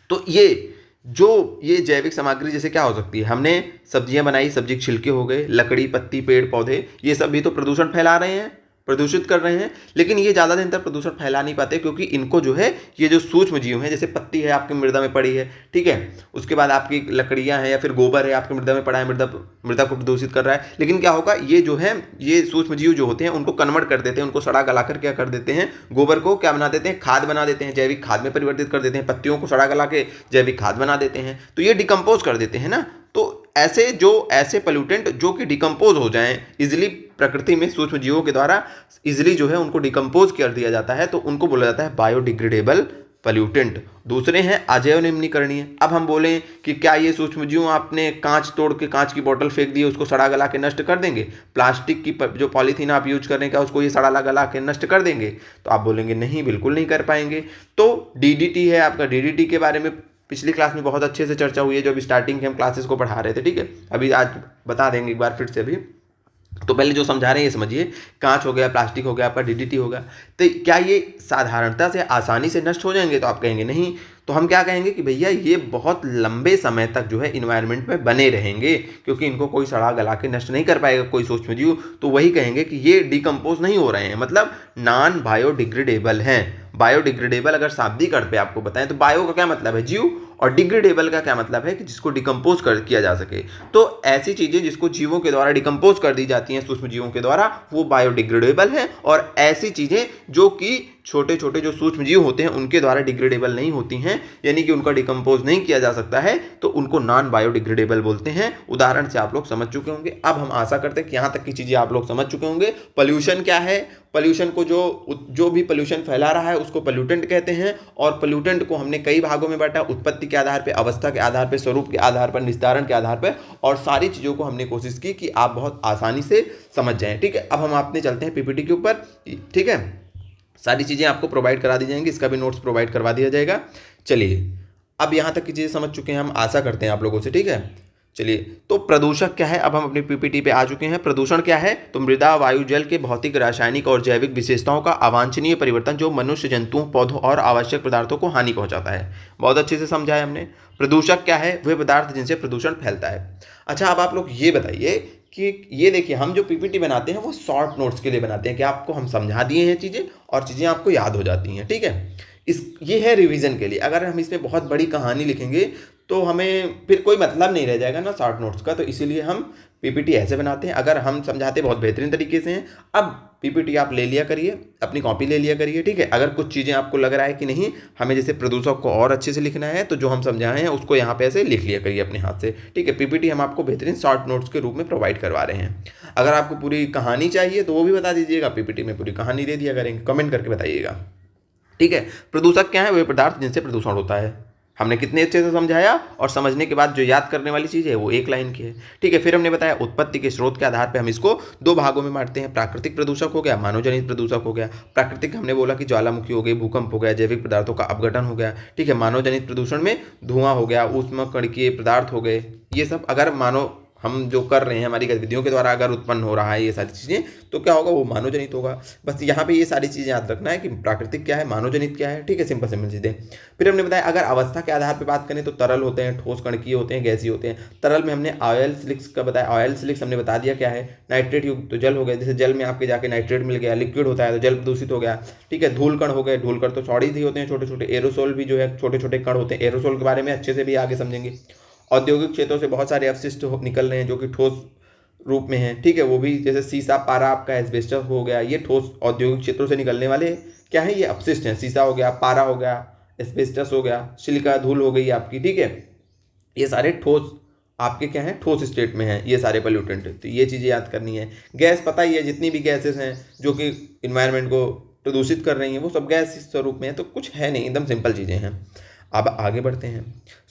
तो ये जैविक सामग्री जैसे क्या हो सकती है, हमने सब्जियां बनाई, सब्जी के छिलके हो गए, लकड़ी, पत्ती, पेड़ पौधे, ये सब भी तो प्रदूषण फैला रहे हैं, प्रदूषित कर रहे हैं। लेकिन ये ज़्यादा दिन तक प्रदूषण फैला नहीं पाते, क्योंकि इनको जो है, ये जो सूक्ष्म जीव हैं, जैसे पत्ती है आपकी मृदा में पड़ी है, ठीक है, उसके बाद आपकी लकड़ियां हैं या फिर गोबर है आपकी मृदा में पड़ा है, मृदा को प्रदूषित कर रहा है। लेकिन क्या होगा, ये जो है, ये सूक्ष्म जीव जो होते हैं उनको कन्वर्ट कर देते हैं, उनको सड़ा गला कर क्या कर देते हैं, गोबर को क्या बना देते हैं, खाद बना देते हैं, जैविक खाद में परिवर्तित कर देते हैं, पत्तियों को सड़ा गला के जैविक खाद बना देते हैं, तो ये डिकम्पोज कर देते हैं ना। तो ऐसे पोल्यूटेंट जो कि डिकम्पोज हो जाएं इजिली, प्रकृति में सूक्ष्म जीवों के द्वारा इजिली जो है उनको डिकम्पोज कर दिया जाता है, तो उनको बोला जाता है बायोडिग्रेडेबल पोल्यूटेंट। दूसरे हैं अजैव निम्नीकरणीय। अब हम बोलें कि क्या ये सूक्ष्म जीव, आपने कांच तोड़ के कांच की बोतल फेंक दी, उसको सड़ा गला के नष्ट कर देंगे? प्लास्टिक की जो पॉलीथीन आप यूज कर रहे हैं, क्या उसको ये सड़ा गला के नष्ट कर देंगे? तो आप बोलेंगे नहीं, बिल्कुल नहीं कर पाएंगे। तो डीडीटी है आपका, डीडीटी के बारे में पिछली क्लास में बहुत अच्छे से चर्चा हुई है, जो अभी स्टार्टिंग के हम क्लासेस को पढ़ा रहे थे, ठीक है। अभी आज बता देंगे एक बार फिर से। अभी तो पहले जो समझा रहे हैं ये समझिए, कांच हो गया, प्लास्टिक हो गया, आपका डीडीटी होगा, तो क्या ये साधारणता से आसानी से नष्ट हो जाएंगे? तो आप कहेंगे नहीं। तो हम क्या कहेंगे कि भैया ये बहुत लंबे समय तक जो है इन्वायरमेंट में बने रहेंगे, क्योंकि इनको कोई सड़ा गला के नष्ट नहीं कर पाएगा कोई सूक्ष्म जीव। तो वही कहेंगे कि ये डिकम्पोज नहीं हो रहे हैं, मतलब नॉन बायोडिग्रेडेबल हैं। बायोडिग्रेडेबल अगर शाब्दिक अर्थ पे आपको बताएं तो बायो का क्या मतलब है, जीव, और डिग्रेडेबल का क्या मतलब है कि जिसको डिकम्पोज किया जा सके। तो ऐसी चीज़ें जिसको जीवों के द्वारा डिकम्पोज कर दी जाती हैं, सूक्ष्म जीवों के द्वारा, वो बायोडिग्रेडेबल है। और ऐसी चीज़ें जो कि छोटे छोटे जो सूक्ष्म जीव होते हैं उनके द्वारा डिग्रेडेबल नहीं होती हैं, यानी कि उनका डिकम्पोज नहीं किया जा सकता है, तो उनको नॉन बायोडिग्रेडेबल बोलते हैं। उदाहरण से आप लोग समझ चुके होंगे। अब हम आशा करते हैं कि यहाँ तक की चीज़ें आप लोग समझ चुके होंगे। पोल्यूशन क्या है, पोल्यूशन को जो भी पोल्यूशन फैला रहा है उसको पोल्यूटेंट कहते हैं। और पोल्यूटेंट को हमने कई भागों में बांटा, उत्पत्ति के आधार पर, अवस्था के आधार पर, स्वरूप के आधार पर, निस्तारण के आधार पर, और सारी चीज़ों को हमने कोशिश की कि आप बहुत आसानी से समझ जाएं, ठीक है। अब हम आपने चलते हैं पीपीटी के ऊपर, ठीक है। सारी चीज़ें आपको प्रोवाइड करा दी जाएंगी, इसका भी नोट्स प्रोवाइड करवा दिया जाएगा। चलिए, अब यहाँ तक की चीज़ें समझ चुके हैं, हम आशा करते हैं आप लोगों से, ठीक है। चलिए, तो प्रदूषक क्या है, अब हम अपनी पीपीटी पे आ चुके हैं। प्रदूषण क्या है, तो मृदा, वायु, जल के भौतिक, रासायनिक और जैविक विशेषताओं का अवांछनीय परिवर्तन जो मनुष्य, जंतुओं, पौधों और आवश्यक पदार्थों को हानि पहुंचाता है। बहुत अच्छे से समझा है हमने। प्रदूषक क्या है, वे पदार्थ जिनसे प्रदूषण फैलता है। अच्छा, अब आप लोग ये बताइए कि ये देखिए, हम जो पीपीटी बनाते हैं वो शॉर्ट नोट्स के लिए बनाते हैं कि आपको हम समझा दिए हैं चीज़ें और चीज़ें आपको याद हो जाती हैं, ठीक है। ये है रिवीजन के लिए। अगर हम इसमें बहुत बड़ी कहानी लिखेंगे तो हमें फिर कोई मतलब नहीं रह जाएगा ना शॉर्ट नोट्स का, तो इसीलिए हम पीपीटी ऐसे बनाते हैं। अगर हम समझाते बहुत बेहतरीन तरीके से हैं। अब पीपीटी आप ले लिया करिए, अपनी कॉपी ले लिया करिए, ठीक है। अगर कुछ चीज़ें आपको लग रहा है कि नहीं, हमें जैसे प्रदूषक को और अच्छे से लिखना है, तो जो हम समझाए हैं उसको यहाँ पे ऐसे लिख लिया करिए अपने हाथ से, ठीक है। पीपीटी हम आपको बेहतरीन शॉर्ट नोट्स के रूप में प्रोवाइड करवा रहे हैं। अगर आपको पूरी कहानी चाहिए तो वो भी बता दीजिएगा, पीपीटी में पूरी कहानी दे दिया करेंगे, कमेंट करके बताइएगा, ठीक है। प्रदूषक क्या है, वे पदार्थ जिनसे प्रदूषण होता है। हमने कितने अच्छे से समझाया और समझने के बाद जो याद करने वाली चीज़ है वो एक लाइन की है। ठीक है, फिर हमने बताया उत्पत्ति के स्रोत के आधार पे हम इसको दो भागों में बांटते हैं। प्राकृतिक प्रदूषक हो गया, मानव जनित प्रदूषक हो गया। प्राकृतिक हमने बोला कि ज्वालामुखी हो गई, भूकंप हो गया, जैविक पदार्थों का अपघटन हो गया। ठीक है, मानव जनित प्रदूषण में धुआं हो गया, ऊष्मकणकीय पदार्थ हो गए। ये सब अगर मानव हम जो कर रहे हैं हमारी गतिविधियों के द्वारा अगर उत्पन्न हो रहा है ये सारी चीज़ें, तो क्या होगा, वो मानवजनित होगा। बस यहाँ पे ये सारी चीज़ें याद रखना है कि प्राकृतिक क्या है, मानवजनित क्या है। ठीक है, सिंपल सिंपल चीज़ें। फिर हमने बताया अगर अवस्था के आधार पर बात करें तो तरल होते हैं, ठोस कणकीय होते हैं, गैसीय होते हैं। तरल में हमने ऑयल सिलिक्स का बताया। ऑयल सिलिक्स हमने बता दिया क्या है, नाइट्रेट युक्त तो जल हो गया। जैसे जल में आपके जाके नाइट्रेट मिल गया, लिक्विड होता है तो जल प्रदूषित हो गया। ठीक है, धूल कण हो गए, धूल कण तो सॉलिड ही होते हैं, छोटे छोटे। एरोसोल भी जो है छोटे छोटे कण होते हैं। एरोसोल के बारे में अच्छे से भी आगे समझेंगे। औद्योगिक क्षेत्रों से बहुत सारे अपशिष्ट निकल रहे हैं जो कि ठोस रूप में हैं। ठीक है, वो भी जैसे सीसा, पारा आपका एस्बेस्टस हो गया, ये ठोस औद्योगिक क्षेत्रों से निकलने वाले क्या है, ये अपशिष्ट हैं। सीसा हो गया, पारा हो गया, एस्बेस्टस हो गया, सिलिका धूल हो गई आपकी। ठीक है, ये सारे ठोस आपके क्या है, ठोस स्टेट में है ये सारे पोल्यूटेंट। तो ये चीज़ें याद करनी है। गैस पता ही है, जितनी भी गैसेस हैं जो कि इन्वायरमेंट को प्रदूषित कर रही हैं वो सब गैस स्वरूप में है, तो कुछ है नहीं, एकदम सिंपल चीज़ें हैं। अब आगे बढ़ते हैं।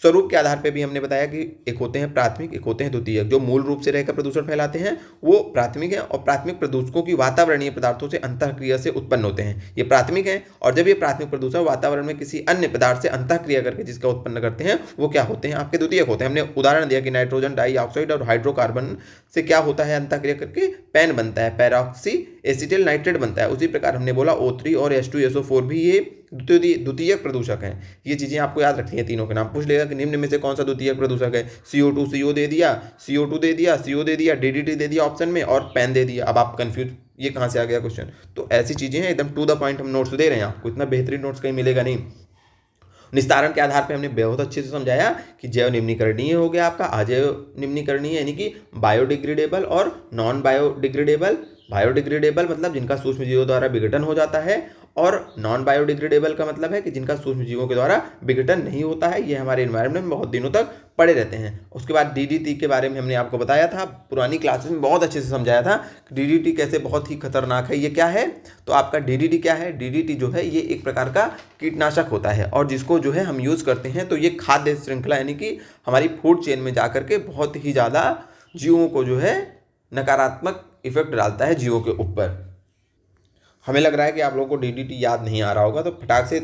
स्वरूप के आधार पे भी हमने बताया कि एक होते हैं प्राथमिक, एक होते हैं द्वितीयक। जो मूल रूप से रहकर प्रदूषण फैलाते हैं वो प्राथमिक है, और प्राथमिक प्रदूषकों की वातावरणीय पदार्थों से अंतःक्रिया से उत्पन्न होते हैं, ये प्राथमिक है। और जब ये प्राथमिक प्रदूषण वातावरण में किसी अन्य पदार्थ से अंतःक्रिया करके जिसका उत्पन्न करते हैं वो क्या होते हैं, आपके द्वितीयक होते हैं। हमने उदाहरण दिया कि नाइट्रोजन डाइऑक्साइड और हाइड्रोकार्बन से क्या होता है, अंतःक्रिया करके पैन बनता है, पैरॉक्सी एसिटिल नाइट्रेट बनता है। उसी प्रकार हमने बोला O3 और H2SO4 भी ये द्वितीयक प्रदूषक हैं। ये चीज़ें आपको याद रखनी है, तीनों के नाम पूछ लेगा कि निम्न में से कौन सा द्वितीयक प्रदूषक है। CO2 CO दे दिया, CO2 दे दिया, CO दे दिया, DDT दे दिया ऑप्शन में, और पैन दे दिया। अब आप कंफ्यूज, ये कहाँ से आ गया क्वेश्चन। तो ऐसी चीज़ें हैं, एकदम टू द पॉइंट हम नोट्स दे रहे हैं आपको, इतना बेहतरीन नोट्स कहीं मिलेगा नहीं। निस्तारण के आधार पे हमने बहुत अच्छे से समझाया कि जैव निम्नीकरणीय हो गया आपका, अजैव निम्नीकरणीय यानी कि बायोडिग्रेडेबल और नॉन बायोडिग्रेडेबल। बायोडिग्रेडेबल मतलब जिनका सूक्ष्म जीवों द्वारा विघटन हो जाता है, और नॉन बायोडिग्रेडेबल का मतलब है कि जिनका सूक्ष्म जीवों के द्वारा विघटन नहीं होता है, ये हमारे एनवायरनमेंट में बहुत दिनों तक पड़े रहते हैं। उसके बाद DDT के बारे में हमने आपको बताया था, पुरानी क्लासेस में बहुत अच्छे से समझाया था DDT कैसे बहुत ही खतरनाक है। ये क्या है, तो आपका DDT क्या है, DDT जो है ये एक प्रकार का कीटनाशक होता है, और जिसको जो है हम यूज़ करते हैं तो ये खाद्य श्रृंखला यानी कि हमारी फूड चेन में जा करके बहुत ही ज़्यादा जीवों को जो है नकारात्मक इफेक्ट डालता है जीवों के ऊपर। हमें लग रहा है कि आप लोगों को DDT याद नहीं आ रहा होगा, तो फटाक से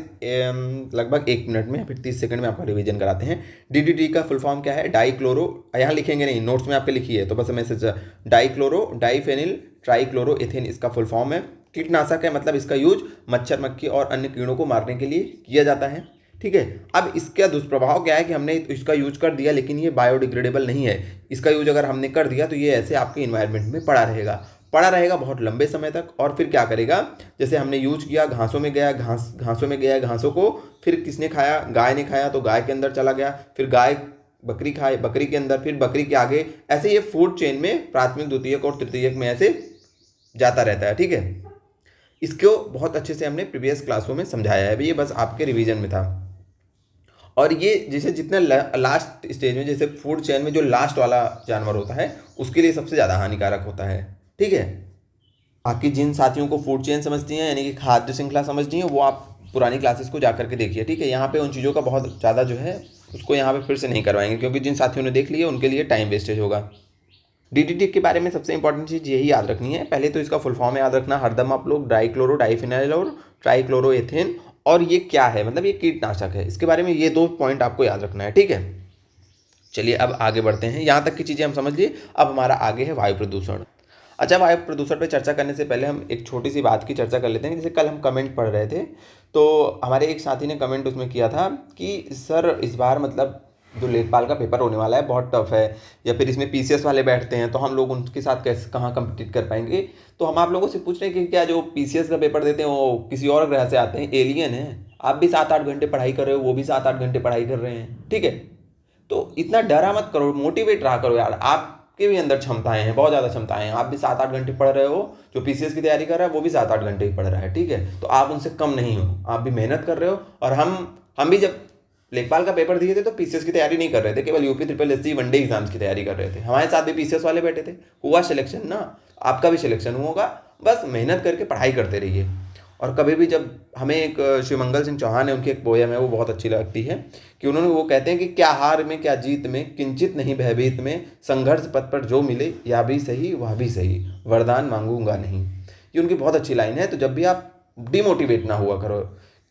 लगभग 1 मिनट में या फिर 30 सेकंड में आपका रिवीजन कराते हैं। DDT का फुल फॉर्म क्या है, डाइक्लोरो, यहाँ लिखेंगे नहीं, नोट्स में आपके लिखी है तो बस मैसेज, डाइक्लोरो डाइफेनिल ट्राइक्लोरोएथेन इसका फुल फॉर्म है। कीटनाशक है, मतलब इसका यूज मच्छर, मक्खी और अन्य कीड़ों को मारने के लिए किया जाता है। ठीक है, अब इसका दुष्प्रभाव क्या है कि हमने इसका यूज कर दिया लेकिन ये बायोडिग्रेडेबल नहीं है। इसका यूज अगर हमने कर दिया तो ये ऐसे आपके इन्वायरमेंट में पड़ा रहेगा बहुत लंबे समय तक। और फिर क्या करेगा, जैसे हमने यूज किया, घासों में गया, घासों को फिर किसने खाया, गाय ने खाया, तो गाय के अंदर चला गया, फिर गाय बकरी खाए, बकरी के अंदर, फिर बकरी के आगे, ऐसे ये फूड चेन में प्राथमिक, द्वितीयक और तृतीयक में ऐसे जाता रहता है। ठीक है, इसको बहुत अच्छे से हमने प्रीवियस क्लासों में समझाया है, ये बस आपके रिवीजन में था। और ये जैसे जितना लास्ट स्टेज में, जैसे फूड चेन में जो लास्ट वाला जानवर होता है उसके लिए सबसे ज़्यादा हानिकारक होता है। ठीक है, बाकी जिन साथियों को फूड चेन समझती हैं यानी कि खाद्य श्रृंखला समझती हैं वो आप पुरानी क्लासेस को जा करके देखिए। ठीक है, यहाँ पे उन चीज़ों का बहुत ज़्यादा जो है उसको यहाँ पे फिर से नहीं करवाएंगे, क्योंकि जिन साथियों ने देख लिया उनके लिए टाइम वेस्टेज होगा। DDT के बारे में सबसे इंपॉर्टेंट चीज़ यही याद रखनी है, पहले तो इसका फुल फॉर्म याद रखना हरदम आप लोग, डाइक्लोरो डाइफिनाइल और ट्राइक्लोरोएथेन। और ये क्या है, मतलब ये कीटनाशक है, इसके बारे में ये 2 पॉइंट आपको याद रखना है। ठीक है, चलिए अब आगे बढ़ते हैं। यहाँ तक की चीज़ें हम समझ लिए, अब हमारा आगे है वायु प्रदूषण। अच्छा, वायु प्रदूषण पे चर्चा करने से पहले हम एक छोटी सी बात की चर्चा कर लेते हैं। जैसे कल हम कमेंट पढ़ रहे थे तो हमारे एक साथी ने कमेंट उसमें किया था कि सर इस बार मतलब जो लेखपाल का पेपर होने वाला है बहुत टफ है, या फिर इसमें PCS वाले बैठते हैं तो हम लोग उनके साथ कैसे कहाँ कम्पीट कर पाएंगे। तो हम आप लोगों से पूछ रहे हैं कि क्या जो PCS का पेपर देते हैं वो किसी और ग्रह से आते हैं, एलियन हैं। आप भी 7-8 घंटे पढ़ाई कर रहे हो, वो भी 7-8 घंटे पढ़ाई कर रहे हैं। ठीक है, तो इतना डरा मत करो, मोटिवेट रहा करो यार, आपके भी अंदर क्षमताएं हैं, बहुत ज़्यादा क्षमताएं हैं। आप भी 7-8 घंटे पढ़ रहे हो, जो PCS की तैयारी कर रहा है वो भी 7-8 घंटे ही पढ़ रहा है। ठीक है, तो आप उनसे कम नहीं हो, आप भी मेहनत कर रहे हो। और हम भी जब लेखपाल का पेपर दिए थे तो PCS की तैयारी नहीं कर रहे थे, केवल UP SSC वनडे एग्जाम्स की तैयारी कर रहे थे। हमारे साथ भी PCS वाले बैठे थे, हुआ सिलेक्शन ना, आपका भी सिलेक्शन होगा, बस मेहनत करके पढ़ाई करते रहिए। और कभी भी जब हमें एक शिवमंगल सिंह चौहान है, उनकी एक पोयम है वो बहुत अच्छी लगती है कि उन्होंने वो कहते हैं कि क्या हार में क्या जीत में, किंचित नहीं भयभीत में, संघर्ष पथ पर जो मिले या भी सही वह भी सही, वरदान मांगूंगा नहीं। ये उनकी बहुत अच्छी लाइन है। तो जब भी आप डिमोटिवेट ना हुआ करो,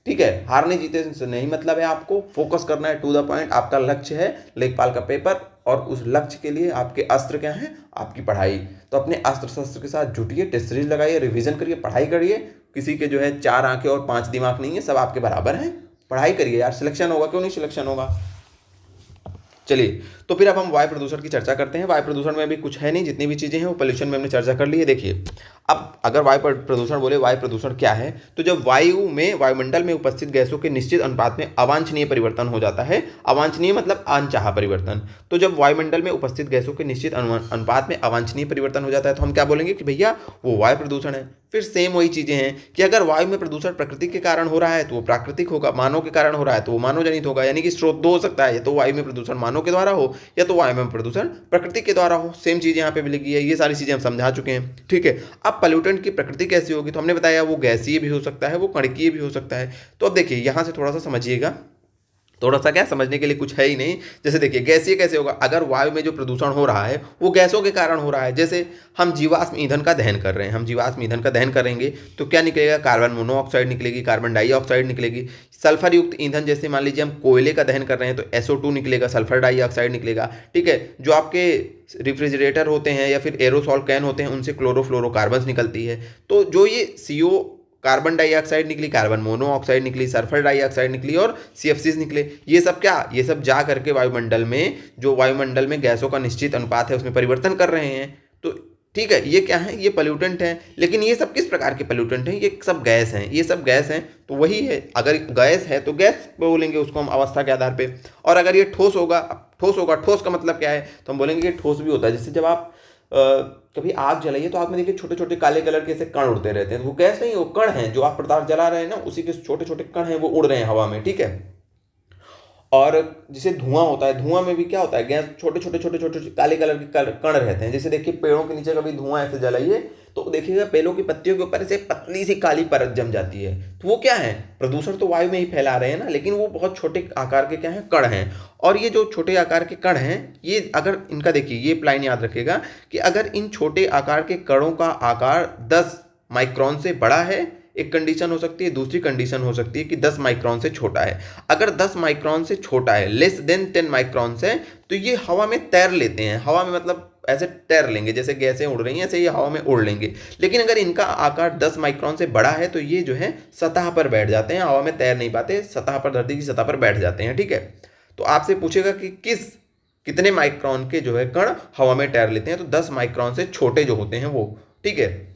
ठीक है, हारने जीते से नहीं मतलब है, आपको फोकस करना है टू द पॉइंट। आपका लक्ष्य है लेखपाल का पेपर और उस लक्ष्य के लिए आपके अस्त्र क्या हैं, आपकी पढ़ाई। तो अपने अस्त्र शस्त्र के साथ जुटिए, टेस्ट सीरीज लगाइए, रिवीजन करिए, पढ़ाई करिए। किसी के जो है 4 आंखें और 5 दिमाग नहीं है, सब आपके बराबर हैं। पढ़ाई करिए यार, सिलेक्शन होगा, क्यों नहीं सिलेक्शन होगा। चलिए, तो फिर अब हम वायु प्रदूषण की चर्चा करते हैं। वायु प्रदूषण में भी कुछ है नहीं, जितनी भी चीज़ें हैं वो पोल्यूशन में हमने चर्चा कर ली है। देखिए, अब अगर वायु प्रदूषण बोले, वायु प्रदूषण क्या है, तो जब वायुमंडल में उपस्थित गैसों के निश्चित अनुपात में अवांछनीय परिवर्तन हो जाता है। अवांछनीय मतलब अनचाहा परिवर्तन। तो जब वायुमंडल में उपस्थित गैसों के निश्चित अनुपात में अवांछनीय परिवर्तन हो जाता है तो हम क्या बोलेंगे कि भैया वो वायु प्रदूषण है। फिर सेम वही चीज़ें हैं कि अगर वायु में प्रदूषण प्रकृति के कारण हो रहा है तो वो प्राकृतिक होगा, मानव के कारण हो रहा है तो वो मानव जनित होगा। यानी कि स्रोत दो हो सकता है, या तो वायु में प्रदूषण मानव के द्वारा हो या तो वायु में प्रदूषण प्रकृति के द्वारा हो। सेम चीज़ यहाँ पे मिलेगी है। ये सारी चीज़ें हम समझा चुके हैं, ठीक है। अब पॉल्यूटेंट की प्रकृति कैसी होगी, तो हमने बताया वो गैसीय भी हो सकता है, वो कणकीय भी हो सकता है। तो अब देखिए यहाँ से थोड़ा सा समझिएगा, थोड़ा सा क्या समझने के लिए कुछ है ही नहीं। जैसे देखिए गैसीय कैसे होगा, अगर वायु में जो प्रदूषण हो रहा है वो गैसों के कारण हो रहा है। जैसे हम जीवाश्म ईंधन का दहन कर रहे हैं, हम जीवाश्म ईंधन का दहन करेंगे तो क्या निकलेगा, कार्बन मोनोऑक्साइड निकलेगी, कार्बन डाइऑक्साइड निकलेगी। सल्फर युक्त ईंधन, जैसे मान लीजिए हम कोयले का दहन कर रहे हैं तो SO2 निकलेगा, सल्फर डाइऑक्साइड निकलेगा, ठीक है। जो आपके रेफ्रिजरेटर होते हैं या फिर एरोसॉल कैन होते हैं उनसे क्लोरोफ्लोरोकार्बन्स निकलती है। तो जो ये CO कार्बन डाइऑक्साइड निकली, कार्बन मोनोऑक्साइड निकली, सल्फर डाइऑक्साइड निकली और CFCs निकले, ये सब क्या, ये सब जा करके वायुमंडल में, जो वायुमंडल में गैसों का निश्चित अनुपात है उसमें परिवर्तन कर रहे हैं। तो ठीक है, ये क्या है, ये पोल्यूटेंट हैं। लेकिन ये सब किस प्रकार के पोल्यूटेंट हैं, ये सब गैस हैं, ये सब गैस हैं। तो वही है, अगर गैस है तो गैस बोलेंगे उसको हम अवस्था के आधार पे। और अगर ये ठोस होगा, ठोस का मतलब क्या है, तो हम बोलेंगे कि ठोस भी होता है। जैसे जब आप कभी आग जलाइए तो आग में देखिए छोटे छोटे काले कलर के ऐसे कण उड़ते रहते हैं, तो वो गैस नहीं, वो कण हैं। जो आप पदार्थ जला रहे हैं ना, उसी के छोटे छोटे कण हैं, वो उड़ रहे हैं हवा में, ठीक है। और जैसे धुआं होता है, धुआं में भी क्या होता है, गैस छोटे छोटे छोटे छोटे काले कलर के कण रहते हैं। जैसे देखिए पेड़ों के नीचे कभी धुआं ऐसे जलाइए तो देखिएगा पेड़ों की पत्तियों के ऊपर ऐसे पतली सी काली परत जम जाती है। तो वो क्या है, प्रदूषण तो वायु में ही फैला रहे हैं ना, लेकिन वो बहुत छोटे आकार के क्या हैं, कण हैं। और ये जो छोटे आकार के कण हैं, ये अगर इनका देखिए, ये लाइन याद रखिएगा कि अगर इन छोटे आकार के कणों का आकार 10 माइक्रोन से बड़ा है, एक कंडीशन हो सकती है। दूसरी कंडीशन हो सकती है कि 10 माइक्रोन से छोटा है। अगर 10 माइक्रोन से छोटा है, लेस देन 10 माइक्रोन से, तो ये हवा में तैर लेते हैं। हवा में मतलब ऐसे तैर लेंगे, जैसे गैसें उड़ रही हैं ऐसे ये हवा में उड़ लेंगे। लेकिन अगर इनका आकार 10 माइक्रोन से बड़ा है तो ये जो है सतह पर बैठ जाते हैं, हवा में तैर नहीं पाते, सतह पर, धरती की सतह पर बैठ जाते हैं, ठीक है। तो आपसे पूछेगा कि कितने माइक्रोन के जो है कण हवा में तैर लेते हैं, तो 10 माइक्रोन से छोटे जो होते हैं वो, ठीक है।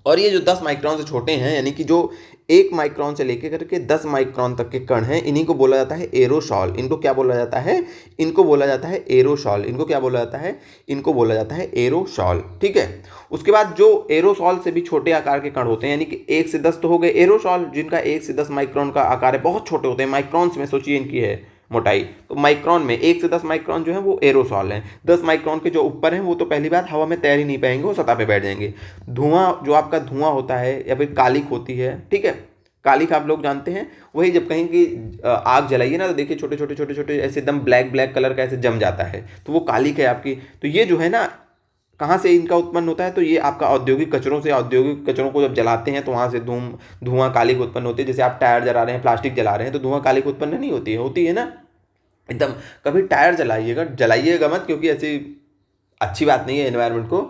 और ये जो 10 माइक्रोन से छोटे हैं, यानी कि जो 1 माइक्रोन से लेकर करके 10 माइक्रोन तक के कण हैं, इन्हीं को बोला जाता है एरोसॉल। इनको क्या बोला जाता है, इनको बोला जाता है एरोसॉल। इनको क्या बोला जाता है, इनको बोला जाता है एरोसॉल, ठीक है। उसके बाद जो एरोसॉल से भी छोटे आकार के कण होते हैं, यानी कि 1 से 10 तो हो गए एरोसॉल, जिनका 1 से 10 माइक्रोन का आकार है, बहुत छोटे होते हैं, माइक्रोन्स में सोचिए इनकी है मोटाई। तो माइक्रोन में 1 से 10 माइक्रोन जो है वो एरोसॉल हैं। 10 माइक्रोन के जो ऊपर हैं वो तो पहली बात हवा में तैर ही नहीं पाएंगे, वो सतह पे बैठ जाएंगे। धुआं, जो आपका धुआं होता है या फिर कालिक होती है, ठीक है, कालिक आप लोग जानते हैं, वही जब कहीं की आग जलाइए ना तो देखिए छोटे छोटे छोटे छोटे ऐसे एकदम ब्लैक कलर का ऐसे जम जाता है, तो वो कालिक है आपकी। तो ये जो है ना, कहाँ से इनका उत्पन्न होता है, तो ये आपका औद्योगिक कचरों से, औद्योगिक कचरों को जब जलाते हैं तो वहाँ से धुआं कालिक उत्पन्न होती है। जैसे आप टायर जला रहे हैं, प्लास्टिक जला रहे हैं, तो धुआं कालिक उत्पन्न नहीं होती है, होती है ना एकदम। कभी टायर जलाइएगा मत, क्योंकि ऐसी अच्छी बात नहीं है एनवायरनमेंट को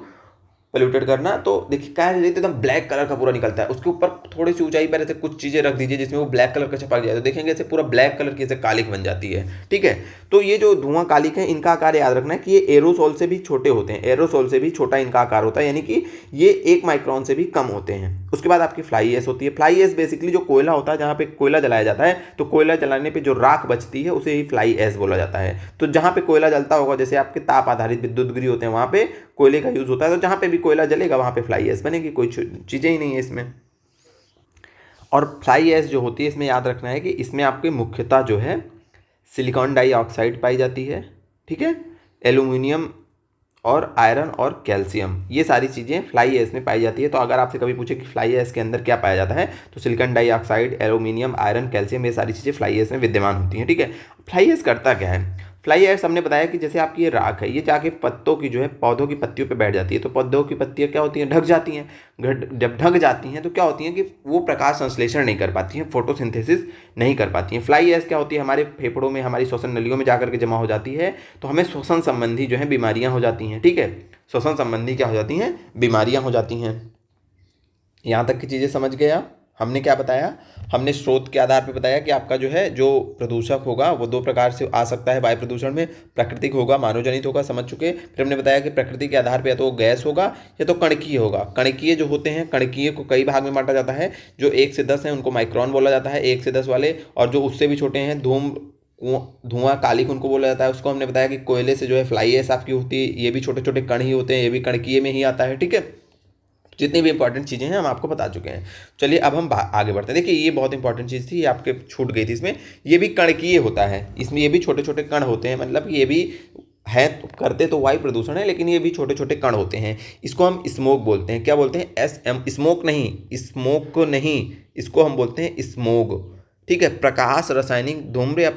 पोल्यूटेड करना। तो देखिए क्या है, तो एकदम ब्लैक कलर का पूरा निकलता है, उसके ऊपर थोड़ी सी ऊंचाई पर ऐसे कुछ चीज़ें रख दीजिए जिसमें वो ब्लैक कलर का छपक जाए, तो देखेंगे ऐसे पूरा ब्लैक कलर की ऐसे कालिक बन जाती है, ठीक है। तो ये जो धुआं कालिक है, इनका आकार याद रखना है कि ये एरोसोल से भी छोटे होते हैं, एरोसोल से भी छोटा इनका आकार होता है, यानी कि ये 1 माइक्रोन से भी कम होते हैं। उसके बाद आपकी फ्लाई ऐश होती है। फ्लाई ऐश बेसिकली जो कोयला होता है, जहाँ पे कोयला जलाया जाता है, तो कोयला जलाने पे जो राख बचती है उसे ही फ्लाई ऐश बोला जाता है। तो जहाँ पे कोयला जलता होगा, जैसे आपके ताप आधारित विद्युत गृह होते हैं, वहाँ पे कोयले का यूज होता है, तो जहाँ पे भी कोयला जलेगा वहाँ पे फ्लाई ऐश बनेगी, कोई चीज़ें ही नहीं है इसमें। और फ्लाई ऐश जो होती है, इसमें याद रखना है कि इसमें आपके मुख्यतः जो है सिलिकॉन डाइऑक्साइड पाई जाती है, ठीक है, एल्यूमिनियम और आयरन और कैल्शियम, ये सारी चीज़ें फ्लाई ऐश में पाई जाती है। तो अगर आपसे कभी पूछे कि फ्लाई ऐश के अंदर क्या पाया जाता है, तो silicon dioxide, aluminium, iron, calcium, ये सारी चीज़ें फ्लाई ऐश में विद्यमान होती हैं। ठीक है, फ्लाई ऐश करता क्या है? फ्लाई ऐश हमने बताया कि जैसे आपकी ये राख है, ये जाके पत्तों की जो है पौधों की पत्तियों पे बैठ जाती है, तो पौधों की पत्तियाँ क्या होती हैं, ढक जाती हैं। जब ढक जाती हैं तो क्या होती हैं कि वो प्रकाश संश्लेषण नहीं कर पाती हैं, फोटोसिंथेसिस नहीं कर पाती हैं। फ्लाई ऐश क्या होती है, हमारे फेफड़ों में, हमारी श्वसन नलियों में जाकर के जमा हो जाती है, तो हमें श्वसन संबंधी जो है बीमारियां हो जाती हैं। ठीक है, श्वसन संबंधी क्या हो जाती हैं, बीमारियां हो जाती हैं। यहाँ तक की चीज़ें समझ गए आप? हमने क्या बताया, हमने स्रोत के आधार पर बताया कि आपका जो है जो प्रदूषक होगा वो दो प्रकार से आ सकता है वायु प्रदूषण में, प्राकृतिक होगा, मानवजनित होगा, समझ चुके। फिर हमने बताया कि प्रकृति के आधार पर या तो गैस होगा या तो कणकीय होगा। कणकीय जो होते हैं, कणकीय को कई भाग में बांटा जाता है। जो 1 से 10 हैं उनको माइक्रोन बोला जाता है, 1 से 10 वाले, और जो उससे भी छोटे हैं, धुआं कालिक उनको बोला जाता है। उसको हमने बताया कि कोयले से जो है फ्लाई ऐश आपकी होती है, ये भी छोटे छोटे कण ही होते हैं, ये भी कणकीय में ही आता है। ठीक है, जितनी भी इंपॉर्टेंट चीज़ें हैं हम आपको बता चुके हैं। चलिए अब हम आगे बढ़ते हैं। देखिए ये बहुत इंपॉर्टेंट चीज़ थी, ये आपके छूट गई थी इसमें। ये भी कणकीय होता है, इसमें ये भी छोटे छोटे कण होते हैं, मतलब ये भी है, तो करते तो वायु प्रदूषण है, लेकिन ये भी छोटे छोटे कण होते हैं। इसको हम स्मोक बोलते हैं। क्या बोलते हैं? SM, स्मोक नहीं, स्मोक नहीं, इसको हम बोलते हैं स्मोग। ठीक है, प्रकाश रासायनिक धूम्र या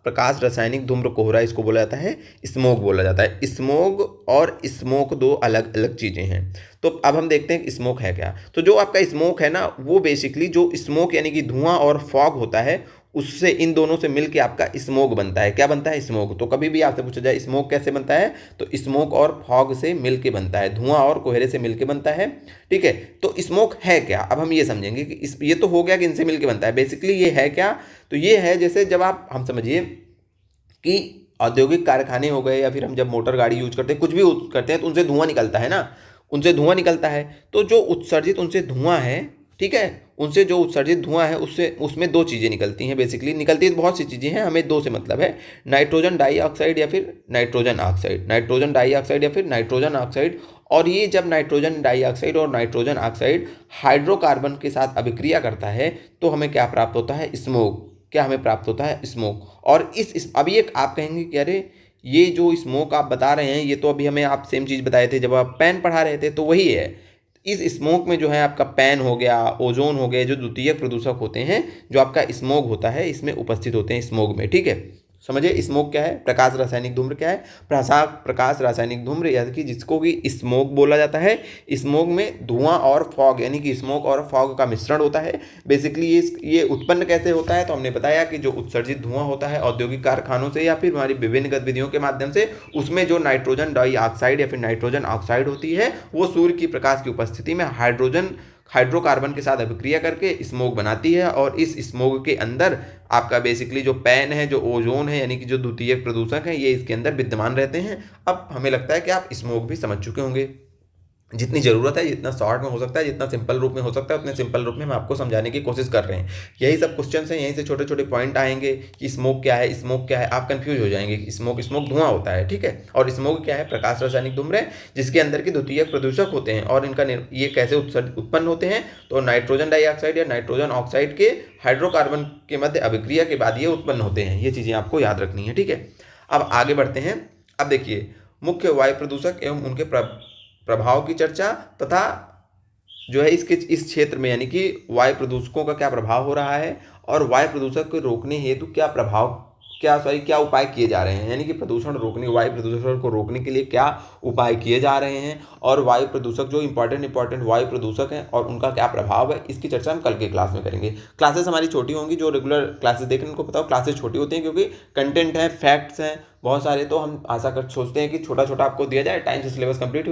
प्रकाश रासायनिक धूम्र कोहरा, इसको बोला जाता है स्मोक बोला जाता है। स्मोग और स्मोक दो अलग अलग चीज़ें हैं। तो अब हम देखते हैं कि स्मोक है क्या। तो जो आपका स्मोक है ना, वो बेसिकली जो स्मोक यानी कि धुआं और फॉग होता है, उससे इन दोनों से मिलके आपका स्मोक बनता है। क्या बनता है? स्मोक। तो कभी भी आपसे पूछा जाए स्मोक कैसे बनता है, तो स्मोक और फॉग से मिलके बनता है, धुआं और कोहरे से मिलके बनता है। ठीक है, तो स्मोक है क्या, अब हम ये समझेंगे कि ये तो हो गया कि इनसे मिलके बनता है। बेसिकली ये है क्या, तो ये है जैसे जब आप, हम समझिए कि औद्योगिक कारखाने हो गए, या फिर हम जब मोटर गाड़ी यूज करते हैं, कुछ भी यूज करते हैं, तो उनसे धुआं निकलता है ना, उनसे धुआं निकलता है। तो जो उत्सर्जित उनसे धुआं है, ठीक है, उनसे जो उत्सर्जित धुआं है, उससे उसमें दो चीज़ें निकलती हैं। बेसिकली निकलती है तो बहुत सी चीज़ें हैं, हमें दो से मतलब है, नाइट्रोजन डाइऑक्साइड या फिर नाइट्रोजन ऑक्साइड, नाइट्रोजन डाइऑक्साइड या फिर नाइट्रोजन ऑक्साइड। और ये जब नाइट्रोजन डाइऑक्साइड और नाइट्रोजन ऑक्साइड हाइड्रोकार्बन के साथ अभिक्रिया करता है, तो हमें क्या प्राप्त होता है? स्मोक। क्या हमें प्राप्त होता है? स्मोक। और अभी एक आप कहेंगे कि अरे ये जो स्मोक आप बता रहे हैं, ये तो अभी हमें आप सेम चीज़ बताए थे जब आप पैन पढ़ा रहे थे, तो वही है। इस स्मोक में जो है आपका पैन हो गया, ओजोन हो गए, जो द्वितीयक प्रदूषक होते हैं, जो आपका स्मोक होता है, इसमें उपस्थित होते हैं स्मोक में। ठीक है, समझिए स्मोक क्या है, प्रकाश रासायनिक धूम्र क्या है, प्रकाश रासायनिक धूम्र, यानी कि जिसको कि स्मोक बोला जाता है। स्मोक में धुआं और फॉग, यानी कि स्मोक और फॉग का मिश्रण होता है। बेसिकली ये उत्पन्न कैसे होता है, तो हमने बताया कि जो उत्सर्जित धुआं होता है औद्योगिक कारखानों से या फिर हमारी विभिन्न गतिविधियों के माध्यम से, उसमें जो नाइट्रोजन डाइऑक्साइड या फिर नाइट्रोजन ऑक्साइड होती है, वो सूर्य की प्रकाश की उपस्थिति में हाइड्रोकार्बन के साथ अभिक्रिया करके स्मोक बनाती है। और इस स्मोक के अंदर आपका बेसिकली जो पैन है, जो ओजोन है, यानी कि जो द्वितीयक प्रदूषक है, ये इसके अंदर विद्यमान रहते हैं। अब हमें लगता है कि आप स्मोक भी समझ चुके होंगे। जितनी ज़रूरत है, जितना शॉर्ट में हो सकता है, जितना सिंपल रूप में हो सकता है, उतने सिंपल रूप में हम आपको समझाने की कोशिश कर रहे हैं। यही सब क्वेश्चन हैं, यहीं से छोटे छोटे पॉइंट आएंगे कि स्मोक क्या है, स्मोक क्या है, आप कंफ्यूज हो जाएंगे कि स्मोक धुआं होता है। ठीक है, और स्मोक क्या है? प्रकाश रासायनिक धूम्र है, जिसके अंदर के द्वितीयक प्रदूषक होते हैं। और इनका ये कैसे उत्पन्न होते हैं, तो नाइट्रोजन डाइऑक्साइड या नाइट्रोजन ऑक्साइड के हाइड्रोकार्बन के मध्य अभिक्रिया के बाद ये उत्पन्न होते हैं। ये चीज़ें आपको याद रखनी है। ठीक है, अब आगे बढ़ते हैं। अब देखिए मुख्य वायु प्रदूषक एवं उनके प्रभाव की चर्चा, तथा जो है इस क्षेत्र में, यानी कि वायु प्रदूषकों का क्या प्रभाव हो रहा है, और वायु प्रदूषक को रोकने हेतु क्या उपाय किए जा रहे हैं, यानी कि वायु प्रदूषण को रोकने के लिए क्या उपाय किए जा रहे हैं, और वायु प्रदूषक जो इंपॉर्टेंट वायु प्रदूषक हैं और उनका क्या प्रभाव है, इसकी चर्चा हम कल के क्लास में करेंगे। क्लासेस हमारी छोटी होंगी, जो रेगुलर क्लासेस देख रहे हैं उनको पता हो क्लासेस छोटी होती हैं, क्योंकि कंटेंट है, फैक्ट्स हैं बहुत सारे, तो हम सोचते हैं कि छोटा छोटा आपको दिया जाए, टाइम से सिलेबस कंप्लीट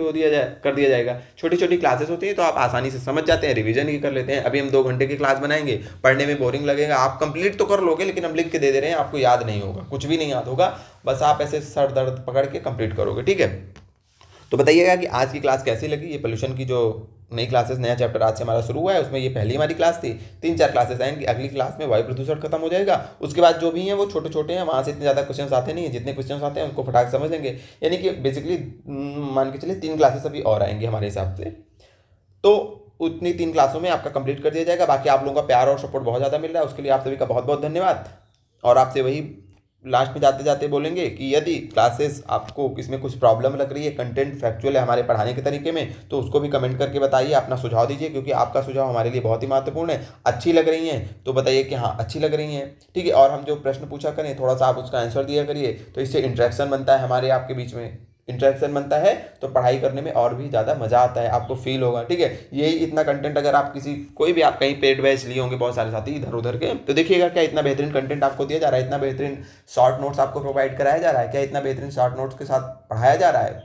कर दिया जाएगा। छोटी छोटी क्लासेस होती हैं तो आप आसानी से समझ जाते हैं, रिवीजन ही कर लेते हैं। अभी हम 2 घंटे की क्लास बनाएंगे, पढ़ने में बोरिंग लगेगा, आप कंप्लीट तो कर लोगे, लेकिन हम लिख के दे रहे हैं, आपको याद नहीं होगा, कुछ भी नहीं याद होगा, बस आप ऐसे सर दर्द पकड़ के कंप्लीट करोगे। ठीक है, तो बताइएगा कि आज की क्लास कैसी लगी। ये पोल्यूशन की जो नई क्लासेस, नया चैप्टर आज से हमारा शुरू हुआ है, उसमें ये पहली हमारी क्लास थी। 3-4 क्लासेस आएंगी, अगली क्लास में वायु प्रदूषण खत्म हो जाएगा। उसके बाद जो भी हैं वो छोटे छोटे हैं, वहाँ से इतने ज़्यादा क्वेश्चन आते नहीं हैं, जितने क्वेश्चन आते हैं उनको फटाक समझ लेंगे। यानी कि बेसिकली मान के चलिए 3 क्लासेस अभी और आएंगी हमारे हिसाब से, तो उतनी 3 क्लासों में आपका कंप्लीट कर दिया जाएगा। बाकी आप लोगों का प्यार और सपोर्ट बहुत ज़्यादा मिल रहा है, उसके लिए आप सभी का बहुत बहुत धन्यवाद। और आपसे वही लास्ट में जाते जाते बोलेंगे कि यदि क्लासेस आपको इसमें कुछ प्रॉब्लम लग रही है, कंटेंट फैक्चुअल है हमारे पढ़ाने के तरीके में, तो उसको भी कमेंट करके बताइए, अपना सुझाव दीजिए, क्योंकि आपका सुझाव हमारे लिए बहुत ही महत्वपूर्ण है। अच्छी लग रही हैं तो बताइए कि हाँ अच्छी लग रही हैं, ठीक है। और हम जो प्रश्न पूछा करें थोड़ा सा आप उसका आंसर दिया करिए, तो इससे इंटरेक्शन बनता है हमारे आपके बीच में, इंटरेक्शन बनता है तो पढ़ाई करने में और भी ज़्यादा मज़ा आता है, आपको फील होगा, ठीक है। यही इतना कंटेंट अगर आप किसी कोई भी आप कहीं पेड बैच लिए होंगे बहुत सारे साथी इधर उधर के, तो देखिएगा क्या इतना बेहतरीन कंटेंट आपको दिया जा रहा है, इतना बेहतरीन शॉर्ट नोट्स आपको प्रोवाइड कराया जा रहा है, क्या इतना बेहतरीन शॉर्ट नोट्स के साथ पढ़ाया जा रहा है।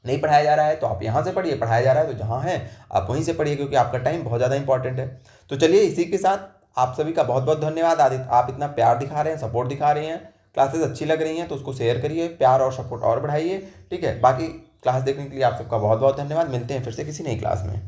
नहीं पढ़ाया जा रहा है तो आप यहाँ से पढ़िए, पढ़ाया जा रहा है तो जहाँ है आप वहीं से पढ़िए, क्योंकि आपका टाइम बहुत ज़्यादा इंपॉर्टेंट है। तो चलिए इसी के साथ आप सभी का बहुत बहुत धन्यवाद। आदित्य आप इतना प्यार दिखा रहे हैं, सपोर्ट दिखा रहे हैं, क्लासेस अच्छी लग रही हैं तो उसको शेयर करिए, प्यार और सपोर्ट और बढ़ाइए, ठीक है। बाकी क्लास देखने के लिए आप सबका बहुत बहुत धन्यवाद। मिलते हैं फिर से किसी नई क्लास में।